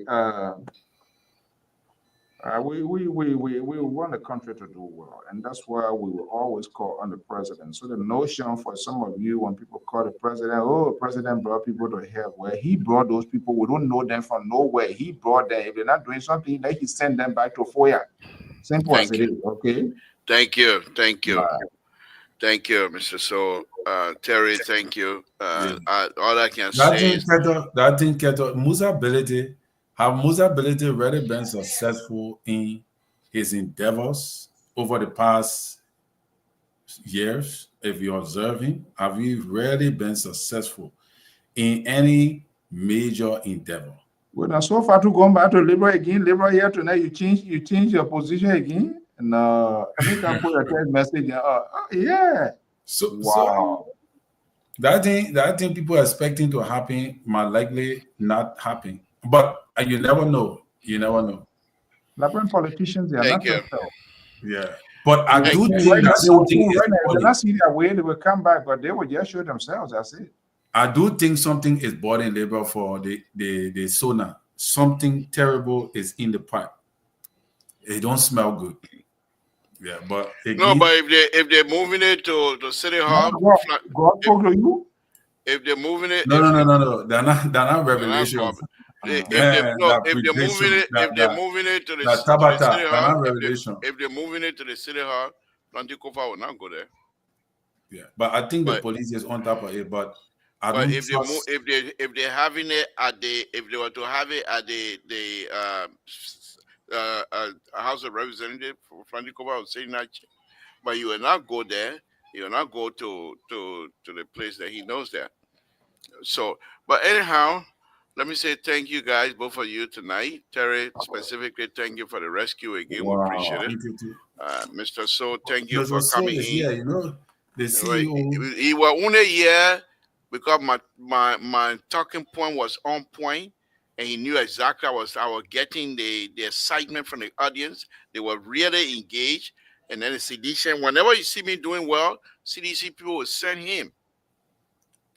we want the country to do well, and that's why we will always call on the president. So the notion for some of you, when people call the president, oh, president brought people to hell. Well, he brought those people. We don't know them from nowhere. He brought them. If they're not doing something, then he sent them back to FOIA. Simple as it is. Okay. Thank you, Mr. So Terry. Thank you. All I can say is that thing, Musa Belete. Have Musa Belete really been successful in his endeavors over the past years? If you're observing, have you really been successful in any major endeavor? Well, now so far to go back to liberal again, liberal here tonight, you change your position again. No, you can put a text message. Yeah. So that thing people are expecting to happen might likely not happen. But you never know. You never know. Liberian politicians, they are not themselves. Yeah. But I do think that something is they're not see their way, they will come back, but they will just show themselves. That's it. I do think something is boiling labor for the Sona. Something terrible is in the pipe. It don't smell good. Yeah, but again, but if they're moving it to City Hall, God spoke to you. If they're moving it, no, they're not revelations. If they're moving it to the City Hall, if they're moving it to the City Hall, Planticofa will not go there. Yeah, but I think the police is on top of it. But if they're having it at if they were to have it at the House of Representatives, Planticofa would say that. But you will not go there. You will not go to the place that he knows there. So, but anyhow, let me say thank you guys, both of you tonight. Terry, specifically, thank you for the rescue again. Wow. We appreciate it. Mr. So, thank you for coming in. Yeah, you know, the CEO. He was only here because my talking point was on point, and he knew exactly I was getting the excitement from the audience. They were really engaged. And then the CDC, whenever you see me doing well, CDC people will send him.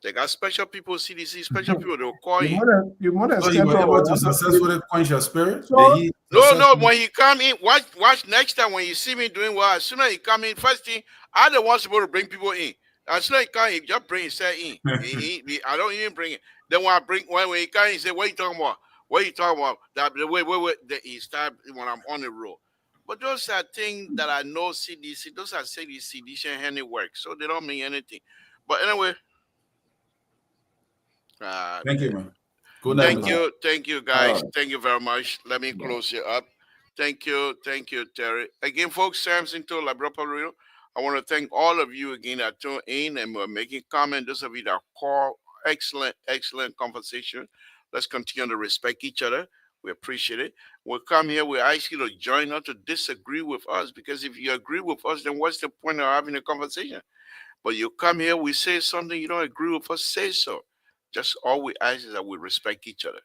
They got special people, CDC, special people. They'll call him. You more So he was able to successfully quench your spirit? So, Did he No. When he come in, watch next time when you see me doing well. As soon as he come in, first thing I'm the one supposed to bring people in. As soon as he come, he just bring himself in. I don't even bring it. Then when he come, he say, "What you talking about? What you talking about?" That the way that he start when I'm on the road. But those are things that I know CDC. Those are CDC handiwork, so they don't mean anything. But anyway, Thank you, man. Good night. thank you, guys. Thank you very much. Let me close it up. Thank you, Terry. Again, folks, Samson to Labrador Public Radio. I want to thank all of you again that tuned in and were making comments. Those of you that call, excellent conversation. Let's continue to respect each other. We appreciate it. We'll come here. We ask you to join us to disagree with us, because if you agree with us, then what's the point of having a conversation? But you come here, we say something, you don't agree with us, say so. Just all we ask is that we respect each other.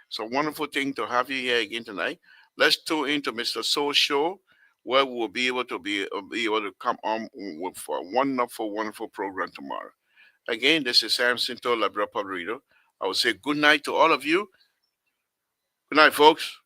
So wonderful thing to have you here again tonight. Let's tune into Mr. Soul Show, where we'll be able to come on with a wonderful program tomorrow. Again, this is Samson to Labrador Public Radio. I will say good night to all of you. Good night, folks.